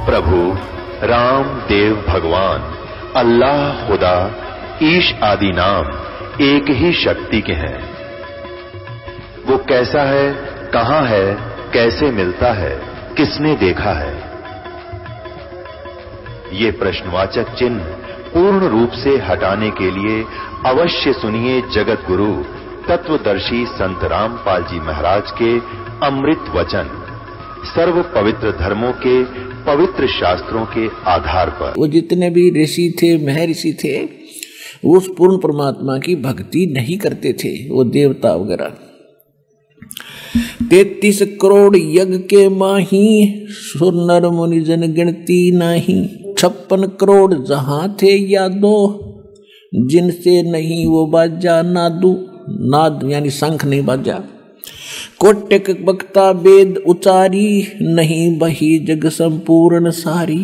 प्रभु राम देव भगवान अल्लाह खुदा ईश आदि नाम एक ही शक्ति के हैं। वो कैसा है, कहां है, कैसे मिलता है, किसने देखा है? ये प्रश्नवाचक चिन्ह पूर्ण रूप से हटाने के लिए अवश्य सुनिए जगत गुरु तत्वदर्शी संत रामपाल जी महाराज के अमृत वचन, सर्व पवित्र धर्मों के पवित्र शास्त्रों के आधार पर। वो जितने भी ऋषि थे, महर्षि थे, वो उस पूर्ण परमात्मा की भक्ति नहीं करते थे, वो देवता वगैरह। 33 करोड़ यज्ञ के माही, सुर नर मुनि जन गिनती नाही। 56 करोड़ जहां थे यादो, जिनसे नहीं वो बाजा नादू। नाद यानी शंख नहीं बाजा। कोटिक बक्ता वेद उचारी, नहीं बही जग संपूर्ण सारी।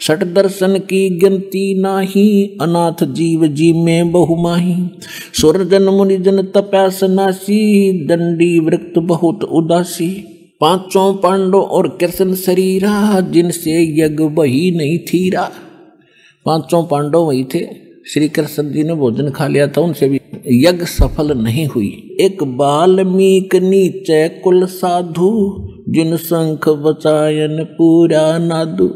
60 दर्शन की गिनती नाही, अनाथ जीव जी में बहुमाही। सुर जन मुनि जन तपस्नासी, दंडी वृक्त बहुत उदासी। 5 पांडव और कृष्ण शरीरा, जिनसे यज्ञ बही नहीं थीरा। 5 पांडव वही थे, श्री कृष्ण जी ने भोजन खा लिया था, उनसे भी यज्ञ सफल नहीं हुई। एक बाल्मीक नीचे कुल साधु, जिन शंख बचायन पूरा नादु।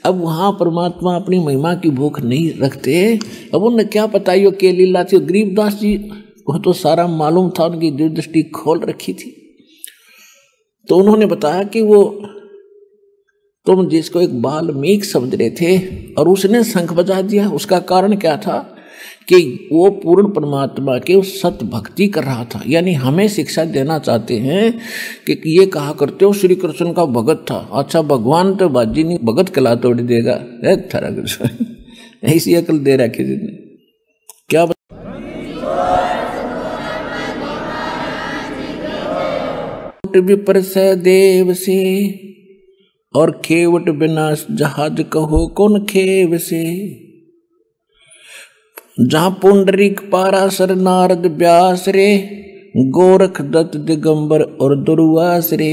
अब वहां परमात्मा अपनी महिमा की भूख नहीं रखते। अब उन्हें क्या पता ये के लीला थी। गरीबदास जी को तो सारा मालूम था, उनकी दृष्टि खोल रखी थी। तो उन्होंने बताया कि वो तुम जिसको एक बाल्मीक समझ रहे थे और उसने शंख बजा दिया, उसका कारण क्या था कि वो पूर्ण परमात्मा के उस सत्य भक्ति कर रहा था। यानी हमें शिक्षा देना चाहते हैं कि ये कहा करते हो श्री कृष्ण का भगत था। अच्छा, भगवान तो बाजी नहीं, भगत कला तोड़ देगा। ऐसी अकल दे रखी जिसने क्या विपर से देव से, और खेवट विनाश जहाज कहो कौन खेव से। जहां पुंडरीक पाराशर नारद व्यास रे, गोरख दत्त दिगंबर और दुर्वास रे।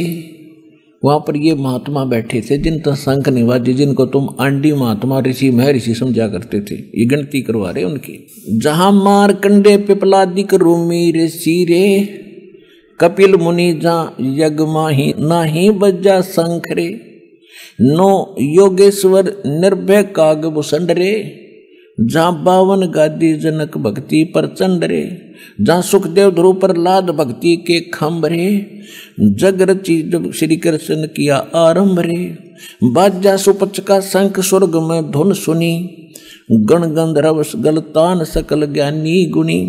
वहां पर ये महात्मा बैठे थे जिनका शंख निवाजी, जिनको तुम आंडी महात्मा ऋषि महर्षि समझा करते थे। ये गिनती करवा रहे उनकी। जहां मारकंडे पिपलादिक रूमी ऋषि रे, कपिल मुनि जहां यज्ञ माही नाही बज्जा शंख रे। 9 योगेश्वर निर्भय काग भूषण रे, जहाँ 52 गादी जनक भक्ति प्रचंड रे। जहाँ सुखदेव ध्रुव प्रहलाद भक्ति के खम्भ रे, जग रची जब श्री कृष्ण किया आरंभ रे। बाजा सुपच का शंख स्वर्ग में धुन सुनी, गण गंधर्व गलतान सकल ज्ञानी गुणी।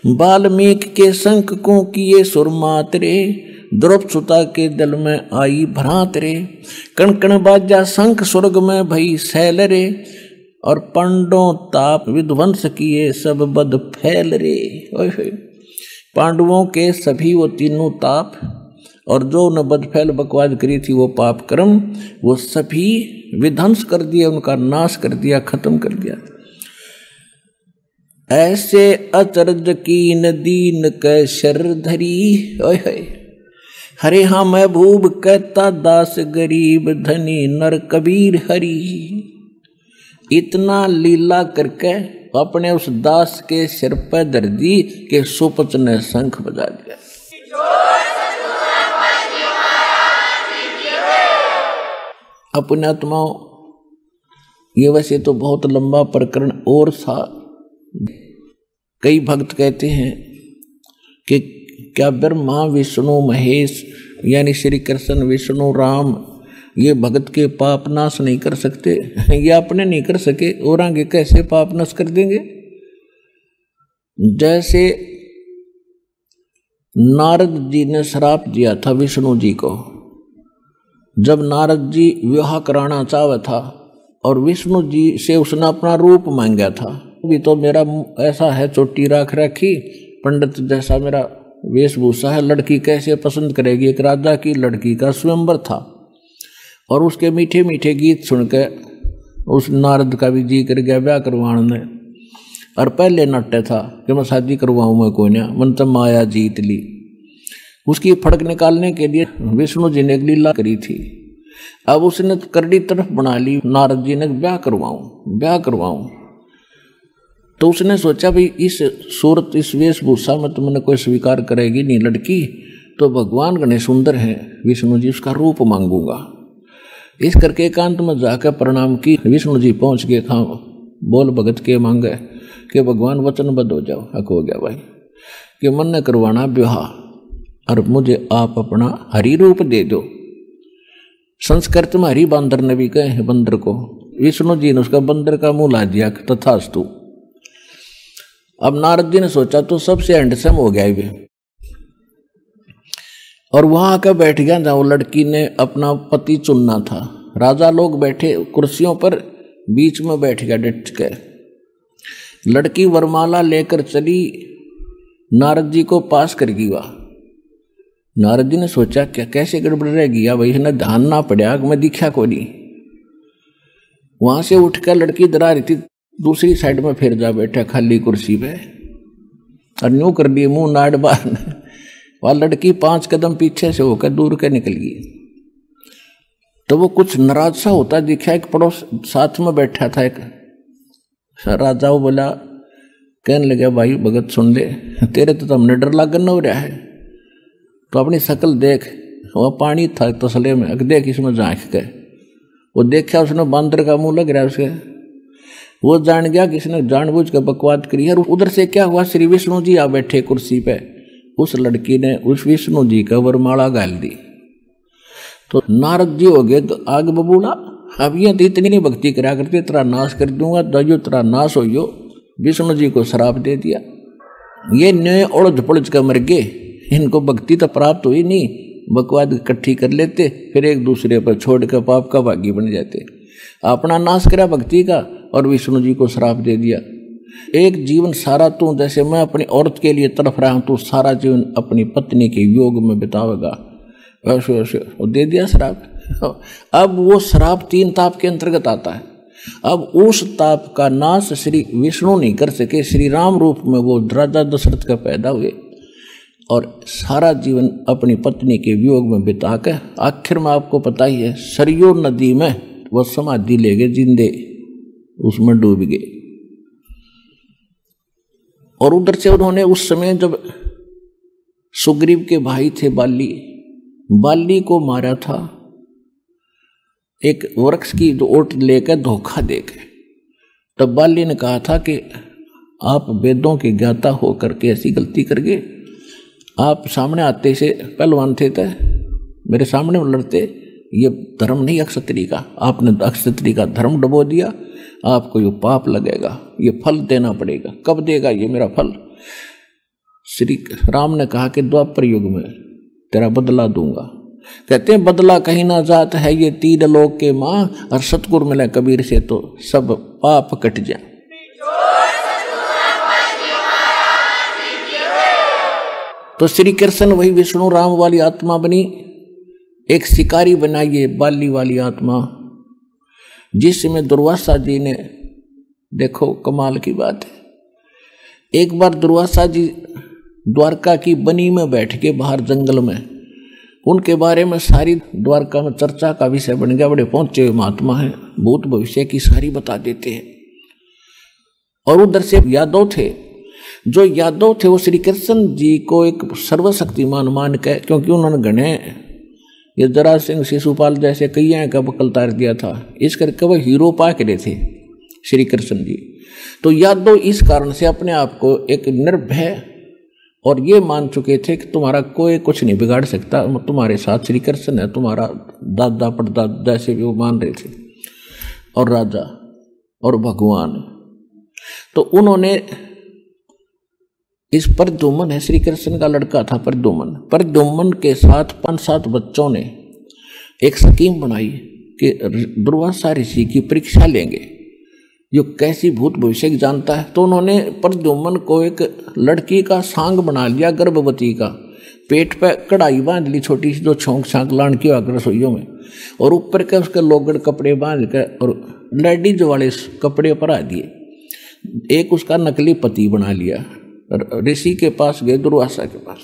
बाल्मीक के शंख को किए सुरमात रे, द्रौपद सुता के दल में आई भ्रांत रे। कण कण बाजा शंख स्वर्ग में भई सैल रे, और पांडवों ताप विध्वंस किए सब बद फैल रे। पांडवों के सभी वो तीनों ताप और जो न बद फैल बकवाद करी थी वो पाप कर्म, वो सभी विध्वंस कर दिया, उनका नाश कर दिया, खत्म कर दिया। ऐसे अचरज कीन दीन कै शर धरी। हरे हाँ महबूब कहता दास गरीब धनी नर कबीर हरी। इतना लीला करके अपने उस दास के सिर पर धर दी कि सुपच ने शंख बजा दिया। अपने आत्माओं, ये वैसे तो बहुत लंबा प्रकरण और था। कई भक्त कहते हैं कि क्या ब्रह्मा विष्णु महेश यानी श्री कृष्ण विष्णु राम ये भगत के पाप नाश नहीं कर सकते? ये अपने नहीं कर सके और आगे कैसे पाप नाश कर देंगे? जैसे नारद जी ने श्राप दिया था विष्णु जी को, जब नारद जी विवाह कराना चाहा था और विष्णु जी से उसने अपना रूप मांगा था। भी तो मेरा ऐसा है, चोटी राख रखी, पंडित जैसा मेरा वेशभूषा है, लड़की कैसे पसंद करेगी? एक राजा की लड़की का स्वयंवर था और उसके मीठे मीठे गीत सुनकर उस नारद का भी जी कर गया ब्याह करवाने। और पहले नाट्य था कि मैं शादी करवाऊँ मैं कोई ना, मन तो माया जीत ली। उसकी फड़क निकालने के लिए विष्णु जी ने एक लीला करी थी अब उसने करड़ी तरफ बना ली, नारद जी ने ब्याह करवाऊं। तो उसने सोचा भाई इस सूरत इस वेशभूषा में तो मैंने कोई स्वीकार करेगी नहीं लड़की, तो भगवान गणेश सुंदर हैं विष्णु जी, उसका रूप मांगूंगा। इस करके एकांत में जाकर प्रणाम की। विष्णु जी पहुंच गए, खां बोल भगत के मांगे कि भगवान वचनबद्ध हो जाओ। हक हो गया भाई कि मन ने करवाना ब्याह और मुझे आप अपना हरि रूप दे दो। संस्कृत में हरि बंदर ने भी कहे हैं बंदर को, विष्णु जी ने उसका बंदर का मुंह ला दिया तथास्तु। अब नारद जी ने सोचा तो सबसे हैंडसम हो गया ये, और वहां आकर बैठ गया जहां लड़की ने अपना पति चुनना था। राजा लोग बैठे कुर्सियों पर, बीच में बैठ गया डट के। लड़की वरमाला लेकर चली, नारद जी को पास कर गई। वह नारद जी ने सोचा क्या कैसे गड़बड़ रह गया भाई, इसने ध्यान ना पड़ा मैं दिखा को नहीं। वहां से उठकर लड़की डरा रही थी, दूसरी साइड में फिर जा बैठा खाली कुर्सी पे और यूं कर दिए मुंह नाड़ बार। वह लड़की 5 कदम पीछे से होकर दूर के निकल गई। तो वो कुछ नाराज सा होता दिखा, एक पड़ोस साथ में बैठा था एक राजा, वो बोला कहने लगा भाई भगत सुन ले, तेरे तो हमने डर लागन हो रहा है, तो अपनी शकल देख। वह पानी था तसले में, देख इसमें झांक के। वो देखा उसने बांदर का मुंह लग रहा है उसके, वो जान गया कि इसने जानबूझ के बकवाद करी है। उधर से क्या हुआ, श्री विष्णु जी आ बैठे कुर्सी पे, उस लड़की ने उस विष्णु जी का वरमाला गाल दी। तो नारद जी हो गए तो आग बबूला, अब ये तो इतनी नहीं भक्ति करा करते, तेरा नाश कर दूंगा, दयो तेरा नाश हो। विष्णु जी को श्राप दे दिया। ये नए उड़ज पुड़ज का मर गए, इनको भक्ति तो प्राप्त हुई नहीं, बकवाद इकट्ठी कर लेते, फिर एक दूसरे पर छोड़ कर पाप का भागी बन जाते। अपना नाश करा भक्ति का और विष्णु जी को श्राप दे दिया। एक जीवन सारा तू, जैसे मैं अपनी औरत के लिए तड़फ रहा हूं, तू सारा जीवन अपनी पत्नी के योग में बितावेगा, वैसे वैसे वो दे दिया श्राप। अब वो श्राप 3 ताप के अंतर्गत आता है। अब उस ताप का नाश श्री विष्णु नहीं कर सके, श्री राम रूप में वो राजा दशरथ का पैदा हुए और सारा जीवन अपनी पत्नी के वियोग में बिता कर आखिर में आपको पता ही है सरयू नदी में वो समाधि ले गए, जिंदे उसमें डूब गए। और उधर से उन्होंने उस समय जब सुग्रीव के भाई थे बाली को मारा था, एक वृक्ष की ओट लेकर धोखा देकर। तब बाली ने कहा था कि आप वेदों के ज्ञाता होकर के ऐसी गलती कर गए, आप सामने आते से पहलवान थे, मेरे सामने लड़ते, ये धर्म नहीं अक्षत्री का, आपने अक्षत्री का धर्म डुबो दिया, आपको ये पाप लगेगा, ये फल देना पड़ेगा। कब देगा ये मेरा फल? श्री राम ने कहा कि द्वापर युग में तेरा बदला दूंगा। कहते हैं बदला कहीं ना जात है ये 3 लोक के माँ, और सतगुरु मिले कबीर से तो सब पाप कट जाए। तो श्री कृष्ण वही विष्णु राम वाली आत्मा बनी, एक शिकारी बनाइए बाली वाली आत्मा, जिसमें दुर्वासा जी ने, देखो कमाल की बात है, एक बार दुर्वासा जी द्वारका की बनी में बैठ के बाहर जंगल में, उनके बारे में सारी द्वारका में चर्चा का विषय बन गया। बड़े पहुंचे हुए महात्मा हैं, भूत भविष्य की सारी बता देते हैं। और उधर से यादव थे, जो यादव थे वो श्री कृष्ण जी को एक सर्वशक्तिमान मान के, क्योंकि उन्होंने घने ये जरा सिंह शिशुपाल जैसे कई का बकल तार दिया था, इस करके वह हीरो पा के थे श्री कृष्ण जी। तो यादव इस कारण से अपने आप को एक निर्भय और ये मान चुके थे कि तुम्हारा कोई कुछ नहीं बिगाड़ सकता, तुम्हारे साथ श्री कृष्ण है, तुम्हारा दादा परदादा जैसे भी वो मान रहे थे, और राजा और भगवान। तो उन्होंने इस प्रद्युम्न है, श्री कृष्ण का लड़का था प्रद्युम्न के साथ 5-7 बच्चों ने एक स्कीम बनाई कि दुर्वासा ऋषि की परीक्षा लेंगे, जो कैसी भूत भविष्य जानता है। तो उन्होंने प्रद्युम्न को एक लड़की का सांग बना लिया, गर्भवती का, पेट पे कढ़ाई बांध ली छोटी सी, जो छोंक छांक लान की आकर रसोइयों में, और ऊपर के उसके लोगड़ कपड़े बांध कर और लेडीज वाले कपड़े पर आ दिए। एक उसका नकली पति बना लिया, ऋषि के पास गए, दुर्वासा के पास।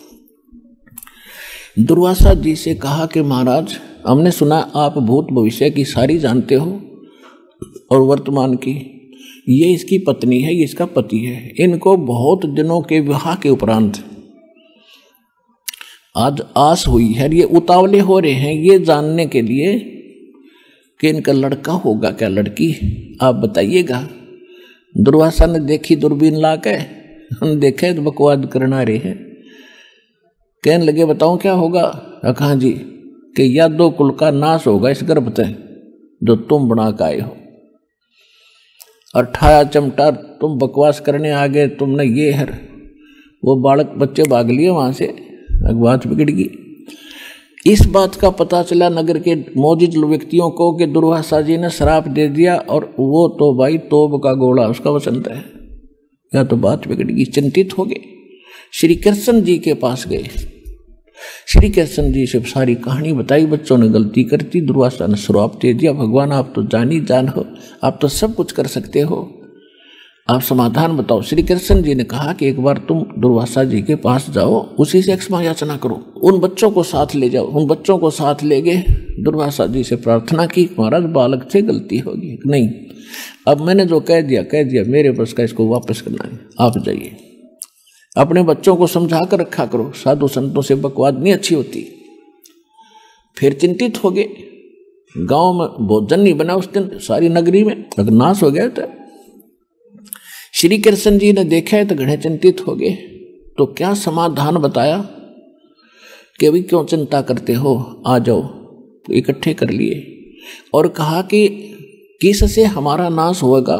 दुर्वासा जी से कहा कि महाराज हमने सुना आप भूत भविष्य की सारी जानते हो और वर्तमान की। ये इसकी पत्नी है, ये इसका पति है। इनको बहुत दिनों के विवाह के उपरांत आज आस हुई है। ये उतावले हो रहे हैं ये जानने के लिए कि इनका लड़का होगा क्या लड़की, आप बताइएगा। दुर्वासा ने देखी दूरबीन ला के, हम देखे तो बकवाद करना रहे हैं। कहने लगे बताओ क्या होगा। कहा जी कि यादव कुल का नाश होगा इस गर्भ से जो तुम बना के आए हो। और ठाया चमटा तुम बकवास करने आ गए, तुमने ये है वो बालक बच्चे भाग लिए वहां से, बात बिगड़ गई। इस बात का पता चला नगर के मौजूद व्यक्तियों को कि दुर्वासा जी ने श्राप दे दिया और वो तो भाई तोब का गोला उसका वसंत है। या तो बात बिगड़ गई, चिंतित हो गए। श्री कृष्ण जी के पास गए। श्री कृष्ण जी से सारी कहानी बताई। बच्चों ने गलती कर दी, दुर्वासा ने श्राप दे दिया। भगवान आप तो जानी जान हो, आप तो सब कुछ कर सकते हो, आप समाधान बताओ। श्री कृष्ण जी ने कहा कि एक बार तुम दुर्वासा जी के पास जाओ, उसी से क्षमा याचना करो, उन बच्चों को साथ ले जाओ। उन बच्चों को साथ ले गए, दुर्वासा जी से प्रार्थना की महाराज बालक से गलती होगी, नहीं अब मैंने जो कह दिया मेरे बस का, इसको वापस करना है, आप जाइए। अपने बच्चों को समझा कर रखा करो, साधु संतों से बकवाद नहीं अच्छी होती। फिर चिंतित हो गए। गांव में भोजन नहीं बना उस दिन, सारी नगरी में नाश हो गया था। श्री कृष्ण जी ने देखा है तो घने चिंतित हो गए। तो क्या समाधान बताया कि अभी क्यों चिंता करते हो, आ जाओ। तो इकट्ठे कर लिए और कहा कि किससे हमारा नाश होगा,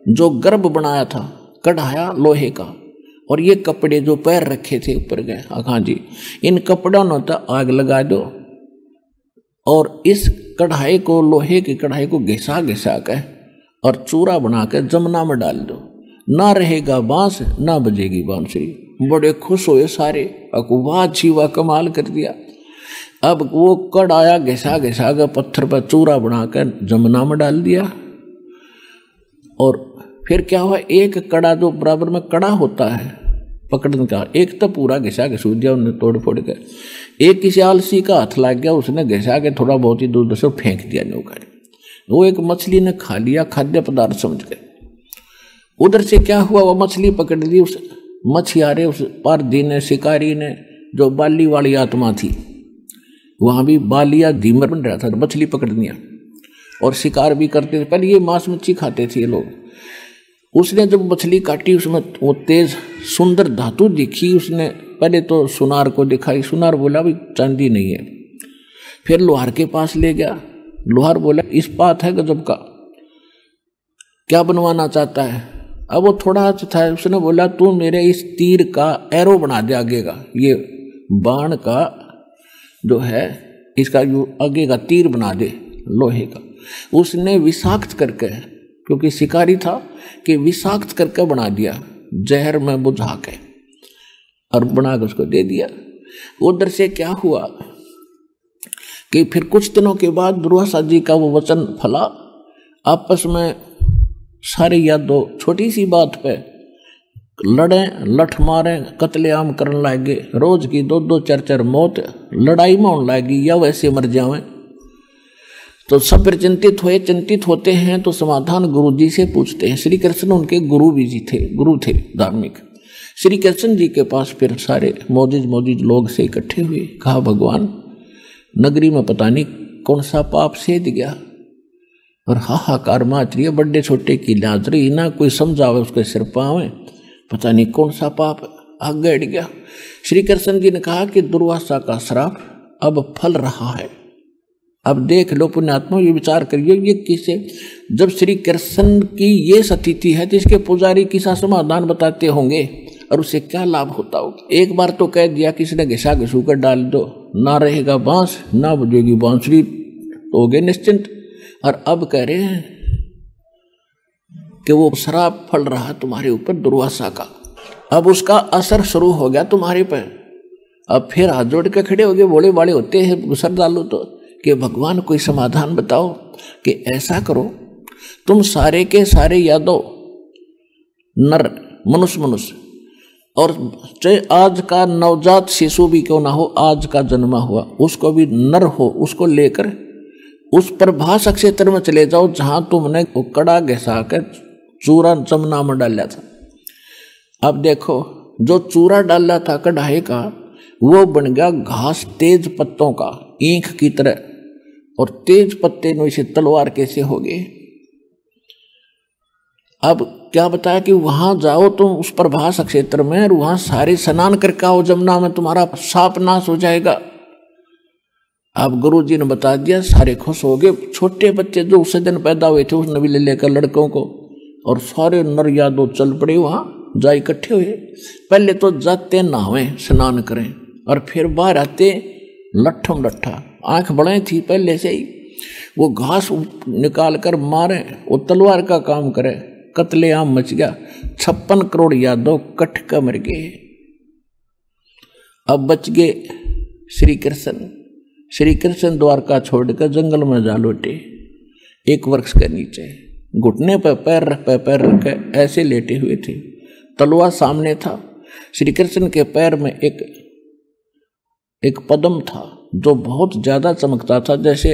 जो गर्भ बनाया था कढ़ाया लोहे का, और ये कपड़े जो पैर रखे थे ऊपर गए। हाँ जी, इन कपड़ों ने तो आग लगा दो और इस कढ़ाई को, लोहे की कढ़ाई को घिसा घिसा कर और चूरा बना कर जमुना में डाल दो, ना रहेगा बांस ना बजेगी बांसुरी। बड़े खुश हुए सारे, वाह जी वाह कमाल कर दिया। अब वो कढ़ाया घिसा घिसा कर पत्थर पर चूरा बनाकर जमुना में डाल दिया। और फिर क्या हुआ, एक कड़ा जो बराबर में कड़ा होता है पकड़ने का, एक तो पूरा घिसा घिसू दिया उन्हें तोड़ फोड़ कर। एक किसी आलसी का हाथ लग गया, उसने घिसा के थोड़ा बहुत ही दूर से फेंक दिया नौका। वो एक मछली ने खा लिया, खाद्य पदार्थ समझ गए। उधर से क्या हुआ, वो मछली पकड़ ली उस मछियारे, उस पारधी ने, शिकारी ने, जो बाली वाली आत्मा थी। वहां भी बालिया धीमर बन रहा था, मछली पकड़ लिया और शिकार भी करते थे। पहले ये मांस मच्छी खाते थे ये लोग। उसने जब मछली काटी, उसमें वो तेज सुंदर धातु दिखी। उसने पहले तो सुनार को दिखाई, सुनार बोला भाई चांदी नहीं है। फिर लोहार के पास ले गया, लोहार बोला इस्पात है गजब का, क्या बनवाना चाहता है। अब वो थोड़ा था, उसने बोला तू मेरे इस तीर का एरो बना दे आगे का, ये बाण का जो है इसका जो आगे का तीर बना दे लोहे का। उसने विषाक्त करके, क्योंकि शिकारी था, कि विषाक्त करके बना दिया, जहर में बुझा के और बना के उसको दे दिया। उधर से क्या हुआ कि फिर कुछ दिनों के बाद दुर्वासा जी का वो वचन फला। आपस में सारे यादव छोटी सी बात पे लड़े, लठ मारे, कत्लेआम करने लगे। रोज की 2-2 4-4 मौत लड़ाई में होने लगी, या वैसे मर जावे। तो सब फिर चिंतित हुए। चिंतित होते हैं तो समाधान गुरु जी से पूछते हैं। श्री कृष्ण उनके गुरु थे धार्मिक। श्री कृष्ण जी के पास फिर सारे मौजूद लोग से इकट्ठे हुए। कहा भगवान नगरी में पता नहीं कौन सा पाप सेध गया और हाहाकार माच रही है, बड़े छोटे की लाज रही ना, कोई समझावे उसके सिर पावे, पता नहीं कौन सा पाप आग गड़ गया। श्री कृष्ण जी ने कहा कि दुर्वासा का श्राप अब फल रहा है। अब देख लो पुण्यात्मा, ये विचार करिए ये किसे, जब श्री कृष्ण की ये स्थिति है तो इसके पुजारी किसा समाधान बताते होंगे और उसे क्या लाभ होता होगा। एक बार तो कह दिया किसी ने घिसा घिसू कर डाल दो, ना रहेगा बांस ना बजेगी बांसुरी, तो हो गए निश्चिंत। और अब कह रहे हैं कि वो शराब फल रहा तुम्हारे ऊपर दुर्वासा का, अब उसका असर शुरू हो गया तुम्हारे पर। अब फिर हाथ जोड़ के खड़े हो गए, बोले बाले होते हैं श्रद्धालु तो, कि भगवान कोई समाधान बताओ कि ऐसा करो तुम सारे के सारे यादव नर मनुष्य और चाहे आज का नवजात शिशु भी क्यों ना हो, आज का जन्मा हुआ, उसको भी नर हो, उसको लेकर उस प्रभास क्षेत्र में चले जाओ जहां तुमने कड़ा घसा कर चूरा जमुना में डाला था। अब देखो जो चूरा डाला था कढ़ाई का वो बन गया घास तेज पत्तों का, ईंख की तरह, और तेज पत्ते वैसे तलवार कैसे हो गए। अब क्या बताया कि वहां जाओ तुम उस प्रभास क्षेत्र में और वहां सारे स्नान करके आओ जमुना में, तुम्हारा साप नाश हो जाएगा। अब गुरु जी ने बता दिया, सारे खुश हो गए। छोटे बच्चे जो उस दिन पैदा हुए थे उसने भी ले लेकर लड़कों को, और सारे नर यादव चल पड़े वहां जा इकट्ठे हुए। पहले तो जाते नहावे स्नान करें और फिर बाहर आते लट्ठम लट्ठा, आंख बड़े थी पहले से ही, वो घास निकाल कर मारे, वो तलवार का काम करे, कत्लेआम मच गया। 56 करोड़ यादव कट कर मर गए। अब बच गए श्री कृष्ण। श्री कृष्ण द्वारका छोड़कर जंगल में जा लौटे, एक वृक्ष के नीचे घुटने पर पैर रख कर ऐसे लेटे हुए थे। तलवार सामने था। श्री कृष्ण के पैर में एक पद्म था जो बहुत ज्यादा चमकता था, जैसे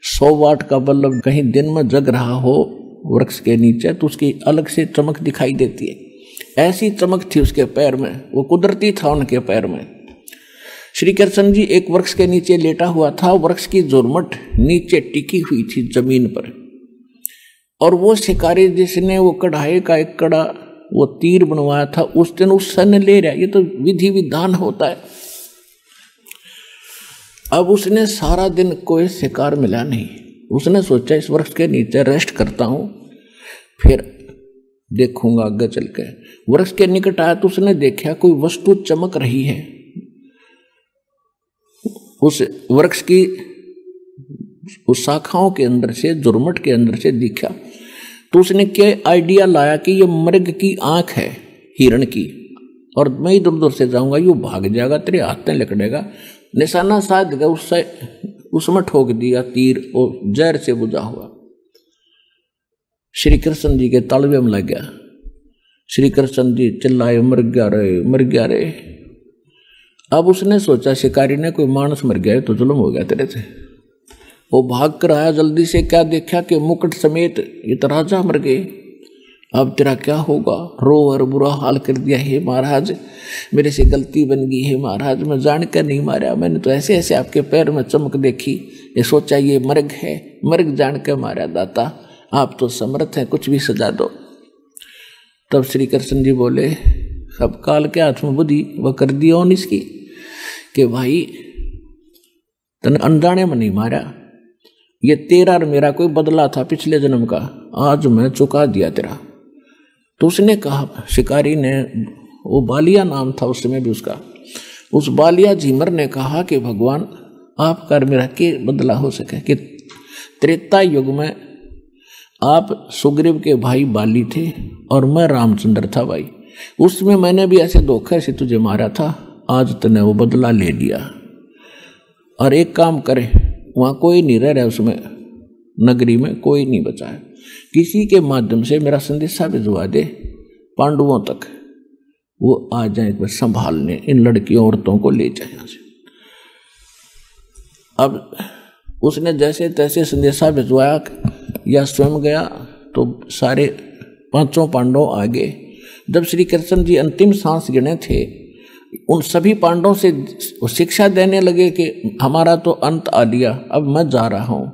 100 वाट का बल्ब कहीं दिन में जग रहा हो वृक्ष के नीचे तो उसकी अलग से चमक दिखाई देती है। ऐसी चमक थी उसके पैर में, वो कुदरती था उनके पैर में। श्री कृष्ण जी एक वृक्ष के नीचे लेटा हुआ था, वृक्ष की जुर्मट नीचे टिकी हुई थी जमीन पर, और वो शिकारी जिसने वो कढ़ाई का एक कड़ा वो तीर बनवाया था उस दिन उससे न ले रहा। ये तो विधि विधान होता है। अब उसने सारा दिन कोई शिकार मिला नहीं। उसने सोचा इस वृक्ष के नीचे रेस्ट करता हूं, फिर देखूंगा आगे चल के। वृक्ष के निकट आया तो उसने देखा कोई वस्तु चमक रही है। उस वृक्ष की उस शाखाओं के अंदर से, जुर्मट के अंदर से दिखा तो उसने क्या आइडिया लाया कि ये मृग की आंख है, हिरण की, और मैं इधर उधर से जाऊंगा, यू भाग जाएगा, तेरे हाथ में लकड़ेगा। निशाना साध गया, उससे उसमें ठोक दिया तीर और जहर से बुझा हुआ। श्री कृष्ण जी के तालवे में लग गया। श्री कृष्ण जी चिल्लाए, मर गया रे, मर गया रे। अब उसने सोचा शिकारी ने कोई मानस मर गया तो जुल्म हो गया तेरे से। वो भाग कर आया जल्दी से, क्या देखा कि मुकुट समेत ये तो राजा मर गए। अब तेरा क्या होगा? रो और बुरा हाल कर दिया। हे महाराज, मेरे से गलती बन गई है महाराज, मैं जानकर नहीं मारा, मैंने तो ऐसे ऐसे आपके पैर में चमक देखी, ये सोचा ये मृग है, मृग जानकर मारा दाता, आप तो समर्थ हैं, कुछ भी सजा दो। तब श्री कृष्ण जी बोले, अब काल के हाथ में बुद्धि वह कर दिया उन इसकी कि भाई तने अनजाने में नहीं मारा, ये तेरा और मेरा कोई बदला था पिछले जन्म का, आज मैं चुका दिया तेरा। तो उसने कहा, शिकारी ने, वो बालिया नाम था उस समय भी उसका, उस बालिया झीमर ने कहा कि भगवान आपका और मेरा के बदला हो सके कि त्रेता युग में आप सुग्रीव के भाई बाली थे और मैं रामचंद्र था भाई, उसमें मैंने भी ऐसे धोखे से तुझे मारा था, आज तूने वो बदला ले लिया। और एक काम करे, वहाँ कोई नहीं रह रहा, उसमें नगरी में कोई नहीं बचा है, किसी के माध्यम से मेरा संदेशा भिजवा दे पांडवों तक, वो आ जाए एक बार संभालने, इन लड़कियों औरतों को ले जाए यहाँ से। अब उसने जैसे तैसे संदेशा भिजवाया या स्वयं गया तो सारे 5 पांडव आ गए। जब श्री कृष्ण जी अंतिम सांस गिने थे, उन सभी पांडवों से शिक्षा देने लगे कि हमारा तो अंत आ लिया, अब मैं जा रहा हूँ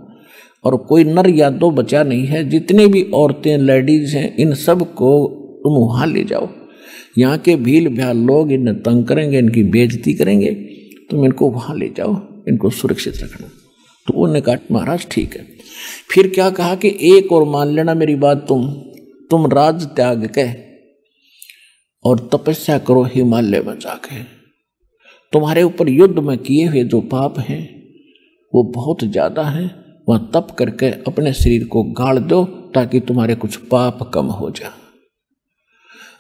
और कोई नर यादव बचा नहीं है, जितने भी औरतें लेडीज हैं इन सब को तुम वहाँ ले जाओ, यहाँ के भील भ्याल लोग इन्हें तंग करेंगे, इनकी बेइज्जती करेंगे, तुम इनको वहाँ ले जाओ, इनको सुरक्षित रखना। तो उन्होंने कहा महाराज ठीक है। फिर क्या कहा कि एक और मान लेना मेरी बात, तुम राज त्याग के और तपस्या करो हिमालय में जाके, तुम्हारे ऊपर युद्ध में किए हुए जो पाप हैं वो बहुत ज्यादा हैं, वहाँ तप करके अपने शरीर को गाड़ दो ताकि तुम्हारे कुछ पाप कम हो जाए।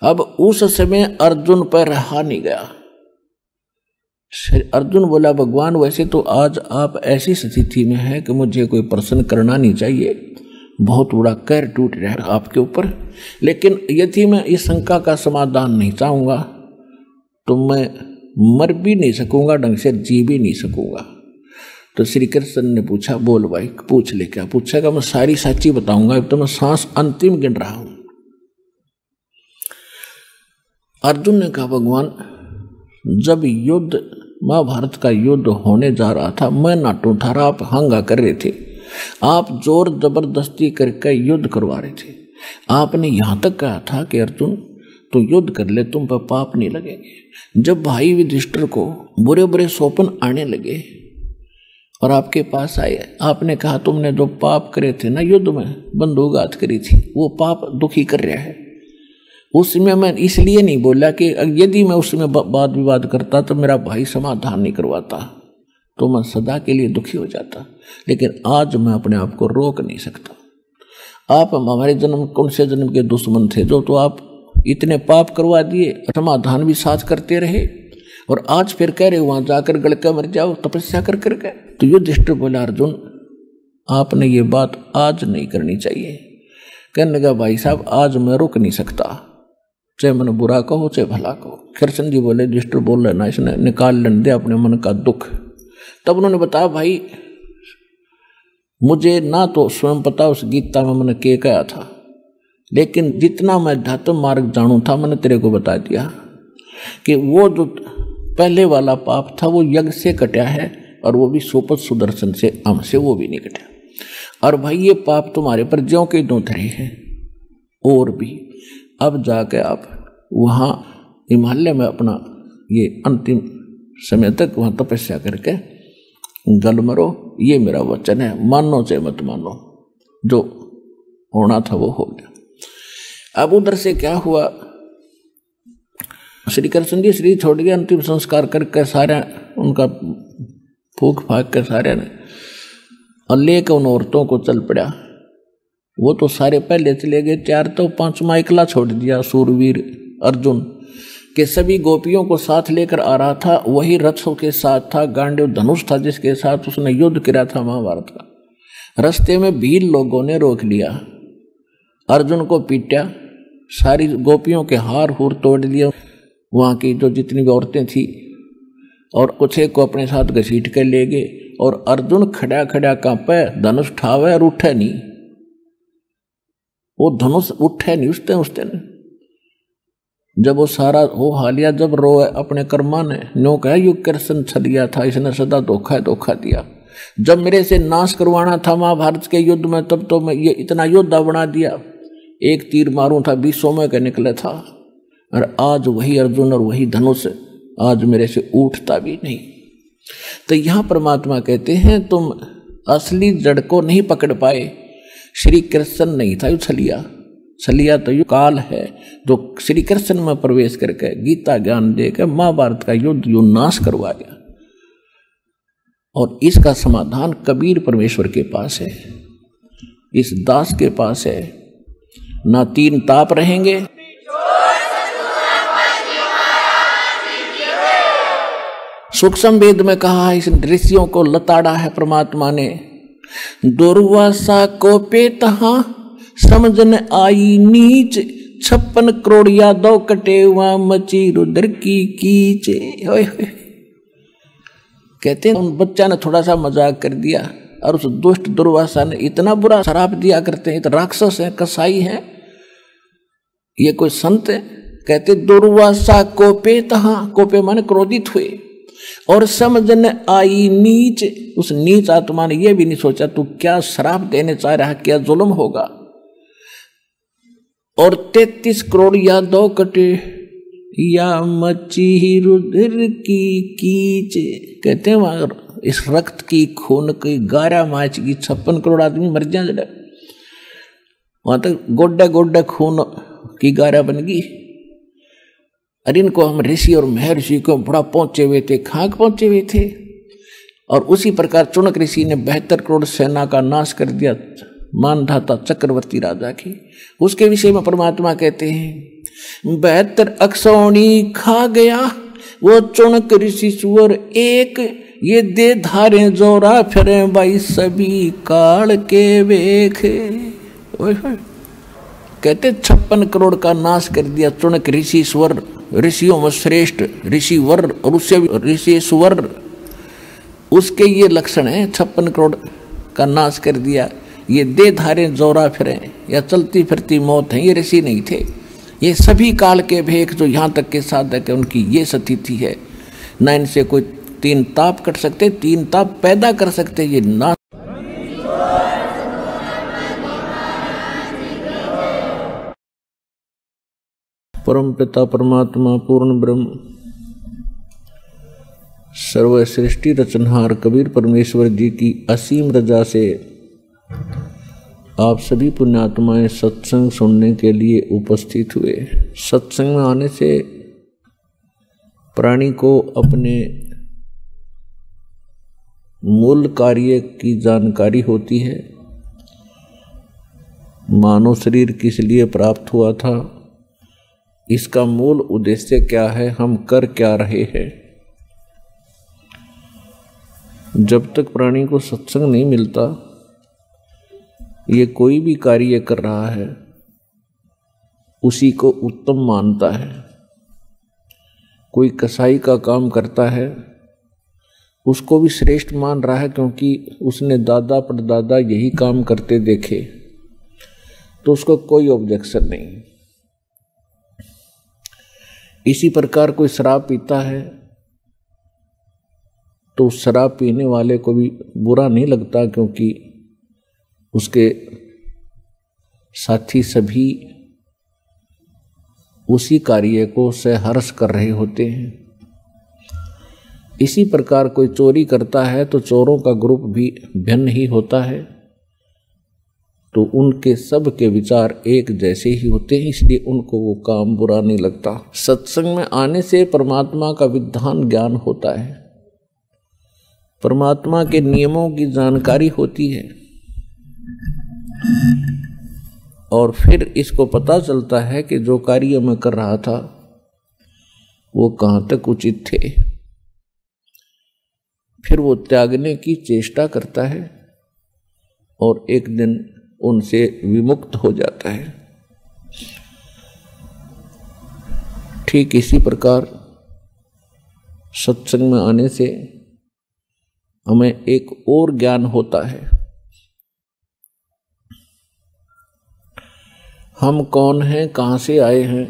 अब उस समय अर्जुन पर रहा नहीं गया। अर्जुन बोला, भगवान वैसे तो आज आप ऐसी स्थिति में हैं कि मुझे कोई प्रश्न करना नहीं चाहिए, बहुत बड़ा कहर टूट रहा है आपके ऊपर, लेकिन यदि मैं इस शंका का समाधान नहीं चाहूँगा तो मैं मर भी नहीं सकूंगा, ढंग से जी भी नहीं सकूंगा। तो श्री कृष्ण ने पूछा, बोल भाई पूछ ले, क्या पूछेगा? मैं सारी सच्ची बताऊंगा, तो मैं सांस अंतिम गिन रहा हूं। अर्जुन ने कहा, भगवान जब युद्ध महाभारत का युद्ध होने जा रहा था, मैं नाटू था, आप हंगा कर रहे थे, आप जोर जबरदस्ती करके युद्ध करवा रहे थे। आपने यहां तक कहा था कि अर्जुन तू युद्ध कर ले, तुम पर पाप नहीं लगेंगे। जब भाई युधिष्ठिर को बुरे बुरे स्वप्न आने लगे और आपके पास आए, आपने कहा तुमने जो पाप करे थे ना युद्ध में, बंदूकघात करी थी, वो पाप दुखी कर रहा है। उसमें मैं इसलिए नहीं बोला कि यदि मैं उसमें वाद विवाद करता तो मेरा भाई समाधान नहीं करवाता, तो मैं सदा के लिए दुखी हो जाता। लेकिन आज मैं अपने आप को रोक नहीं सकता। आप हमारे जन्म कौन से जन्म के दुश्मन थे जो तो आप इतने पाप करवा दिए, समाधान भी साथ करते रहे, और आज फिर कह रहे वहां जाकर गड़का मर जाओ तपस्या कर करके। तो युधिष्ठिर बोला, अर्जुन आपने ये बात आज नहीं करनी चाहिए। कहने लगा, भाई साहब आज मैं रुक नहीं सकता, चाहे मन बुरा कहो चाहे भला कहो। कृष्ण जी बोले, युधिष्ठिर बोल रहे ना, इसने निकाल लेने दे अपने मन का दुख। तब उन्होंने बताया, भाई मुझे ना तो स्वयं पता उस गीता में मैंने क्या कहा था, लेकिन जितना मैं अध्यात्म मार्ग जानू था मैंने तेरे को बता दिया कि वो जो पहले वाला पाप था वो यज्ञ से कटा है, और वो भी सोपत सुदर्शन से, हमसे वो भी नहीं कटा। और भाई ये पाप तुम्हारे पर ज्यों के त्यों धरे हैं, और भी अब जाके आप वहाँ हिमालय में अपना ये अंतिम समय तक वहाँ तपस्या करके गल मरो, ये मेरा वचन है, मानो चाहे मत मानो, जो होना था वो हो गया। अब उधर से क्या हुआ, श्री कृष्ण जी शरीर छोड़ के अंतिम संस्कार करके सारे उनका फूक फाक के सारे ने और लेकर उन औरतों को चल पड़ा। वो तो सारे पहले चले गए, 4 तो 5वां एकला छोड़ दिया। सूरवीर अर्जुन के सभी गोपियों को साथ लेकर आ रहा था, वही रथों के साथ था, गांडीव धनुष था जिसके साथ उसने युद्ध किया था महाभारत का। रास्ते में भीड़ लोगों ने रोक लिया, अर्जुन को पीटा, सारी गोपियों के हार हूर तोड़ दिए, वहाँ की जो जितनी भी औरतें थी, और कुछ एक को अपने साथ घसीट कर ले गए। और अर्जुन खड़ा खड़ा कांपे, धनुष ठावे और उठे नहीं, वो धनुष उठे नहीं उस दिन। जब वो सारा हो हालिया, जब रोए अपने कर्मा ने, नो कहा युग कृष्ण छलिया था, इसने सदा धोखा दिया। जब मेरे से नाश करवाना था महाभारत के युद्ध में, तब तो मैं ये इतना योद्धा बना दिया, एक तीर मारूं था 20 में का निकले था, और आज वही अर्जुन और वही धनुष आज मेरे से उठता भी नहीं। तो यहाँ परमात्मा कहते हैं तुम असली जड़ को नहीं पकड़ पाए। श्री कृष्ण नहीं था, छलिया तो यू काल है जो श्री कृष्ण में प्रवेश करके गीता ज्ञान देकर महाभारत का युद्ध यू नाश करवा गया। और इसका समाधान कबीर परमेश्वर के पास है, इस दास के पास है। ना 3 ताप रहेंगे, सूक्ष्म वेद में कहा है, इस ऋषियों को लताड़ा है परमात्मा ने। दुर्वासा को पेतहा समझन आई नीच, 56 करोड़ यादव कटे हुआ मची रुद्र की कीच। कहते हैं उन बच्चा ने थोड़ा सा मजाक कर दिया, और उस दुष्ट दुर्वासा ने इतना बुरा शराप दिया करते हैं, तो राक्षस है, कसाई है, ये कोई संत है। कहते दुर्वासा कोपे तहा, कोपे माने क्रोधित हुए, और समझन आई नीच, उस नीच आत्मा ने यह भी नहीं सोचा तू क्या श्राप देने चाह रहा है, क्या जुल्म होगा। और 33 करोड़ यादव कटे या मची रुद्र की कीच। कहते हैं वहां इस रक्त की खून की गारा माच की 56 करोड़ आदमी मर जाए, जरा वहां तक गोड्डा खून की गारा बन गई। और इनको हम ऋषि और महर्षि को बड़ा पहुंचे हुए थे, खाक पहुंचे हुए थे। और उसी प्रकार चुनक ऋषि ने 72 करोड़ सेना का नाश कर दिया, मानधाता चक्रवर्ती राजा की। उसके विषय में परमात्मा कहते हैं 72 अक्षौणी खा गया वो चुनक ऋषि सुअर एक, ये दे धारे जोरा फिरे भाई सभी काल के वेख। कहते 56 करोड़ का नाश कर दिया चुनक ऋषि स्वर ऋषियों में श्रेष्ठ ऋषिवर और उससे ऋषिश्वर, उसके ये लक्षण हैं। 56 करोड़ का नाश कर दिया। ये देहधारी जोरा फिरे या चलती फिरती मौत है, ये ऋषि नहीं थे। ये सभी काल के भेख जो यहाँ तक के साधक है उनकी ये स्थिति है। न इनसे कोई 3 ताप कट सकते, 3 ताप पैदा कर सकते ये ना। परम पिता परमात्मा पूर्ण ब्रह्म सर्व सृष्टि रचनहार कबीर परमेश्वर जी की असीम रजा से आप सभी पुण्यात्माएं सत्संग सुनने के लिए उपस्थित हुए। सत्संग में आने से प्राणी को अपने मूल कार्य की जानकारी होती है। मानव शरीर किस लिए प्राप्त हुआ था, इसका मूल उद्देश्य क्या है, हम कर क्या रहे हैं। जब तक प्राणी को सत्संग नहीं मिलता, ये कोई भी कार्य कर रहा है उसी को उत्तम मानता है। कोई कसाई का काम करता है उसको भी श्रेष्ठ मान रहा है, क्योंकि उसने दादा परदादा यही काम करते देखे, तो उसको कोई ऑब्जेक्शन नहीं। इसी प्रकार कोई शराब पीता है तो शराब पीने वाले को भी बुरा नहीं लगता, क्योंकि उसके साथी सभी उसी कार्य को सहर्ष कर रहे होते हैं। इसी प्रकार कोई चोरी करता है तो चोरों का ग्रुप भी भिन्न ही होता है, तो उनके सब के विचार एक जैसे ही होते हैं, इसलिए उनको वो काम बुरा नहीं लगता। सत्संग में आने से परमात्मा का विधान ज्ञान होता है, परमात्मा के नियमों की जानकारी होती है, और फिर इसको पता चलता है कि जो कार्य मैं कर रहा था वो कहाँ तक उचित थे। फिर वो त्यागने की चेष्टा करता है और एक दिन उनसे विमुक्त हो जाता है। ठीक इसी प्रकार सत्संग में आने से हमें एक और ज्ञान होता है। हम कौन हैं, कहाँ से आए हैं,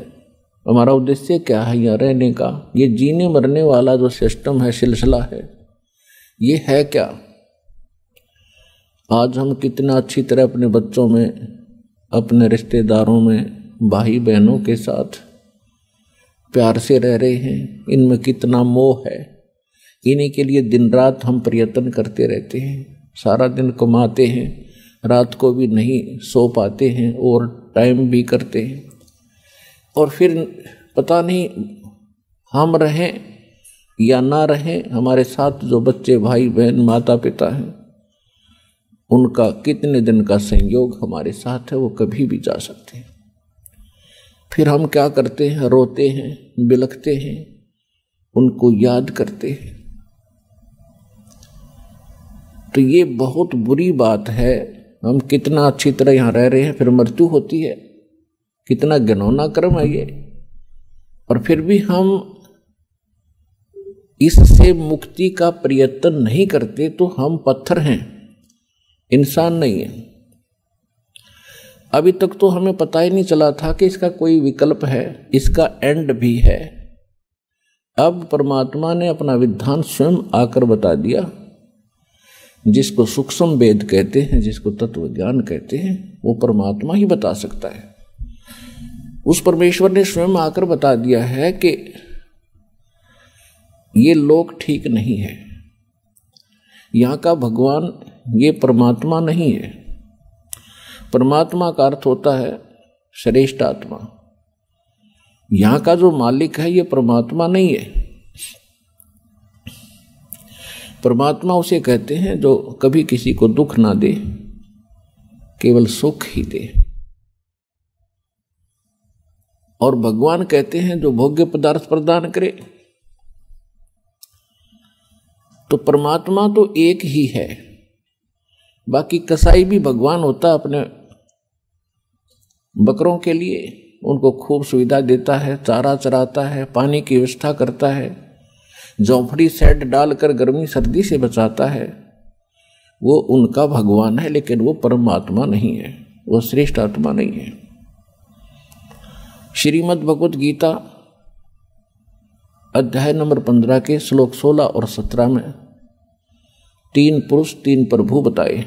हमारा उद्देश्य क्या है यहाँ रहने का। ये जीने मरने वाला जो सिस्टम है, सिलसिला है, ये है क्या। आज हम कितना अच्छी तरह अपने बच्चों में, अपने रिश्तेदारों में, भाई बहनों के साथ प्यार से रह रहे हैं। इनमें कितना मोह है, इन्हीं के लिए दिन रात हम प्रयत्न करते रहते हैं। सारा दिन कमाते हैं, रात को भी नहीं सो पाते हैं और टाइम भी करते हैं, और फिर पता नहीं हम रहें या ना रहें, हमारे साथ जो बच्चे भाई बहन माता पिता हैं उनका कितने दिन का संयोग हमारे साथ है, वो कभी भी जा सकते हैं। फिर हम क्या करते हैं, रोते हैं, बिलखते हैं, उनको याद करते हैं। तो ये बहुत बुरी बात है। हम कितना अच्छी तरह यहाँ रह रहे हैं, फिर मृत्यु होती है, कितना घिनौना कर्म है ये। और फिर भी हम इससे मुक्ति का प्रयत्न नहीं करते, तो हम पत्थर हैं, इंसान नहीं है। अभी तक तो हमें पता ही नहीं चला था कि इसका कोई विकल्प है, इसका एंड भी है। अब परमात्मा ने अपना विधान स्वयं आकर बता दिया। जिसको सूक्ष्म वेद कहते हैं, जिसको तत्व ज्ञान कहते हैं, वो परमात्मा ही बता सकता है। उस परमेश्वर ने स्वयं आकर बता दिया है कि ये लोक ठीक नहीं है, यहाँ का भगवान ये परमात्मा नहीं है। परमात्मा का अर्थ होता है श्रेष्ठ आत्मा। यहाँ का जो मालिक है ये परमात्मा नहीं है। परमात्मा उसे कहते हैं जो कभी किसी को दुख ना दे, केवल सुख ही दे। और भगवान कहते हैं जो भोग्य पदार्थ प्रदान करे। तो परमात्मा तो एक ही है, बाकी कसाई भी भगवान होता अपने बकरों के लिए, उनको खूब सुविधा देता है, चारा चराता है, पानी की व्यवस्था करता है, झोंपड़ी सेट डालकर गर्मी सर्दी से बचाता है, वो उनका भगवान है, लेकिन वो परमात्मा नहीं है, वो श्रेष्ठ आत्मा नहीं है। श्रीमद् भगवत गीता अध्याय नंबर 15 के श्लोक 16 और 17 में 3 पुरुष 3 प्रभु बताए।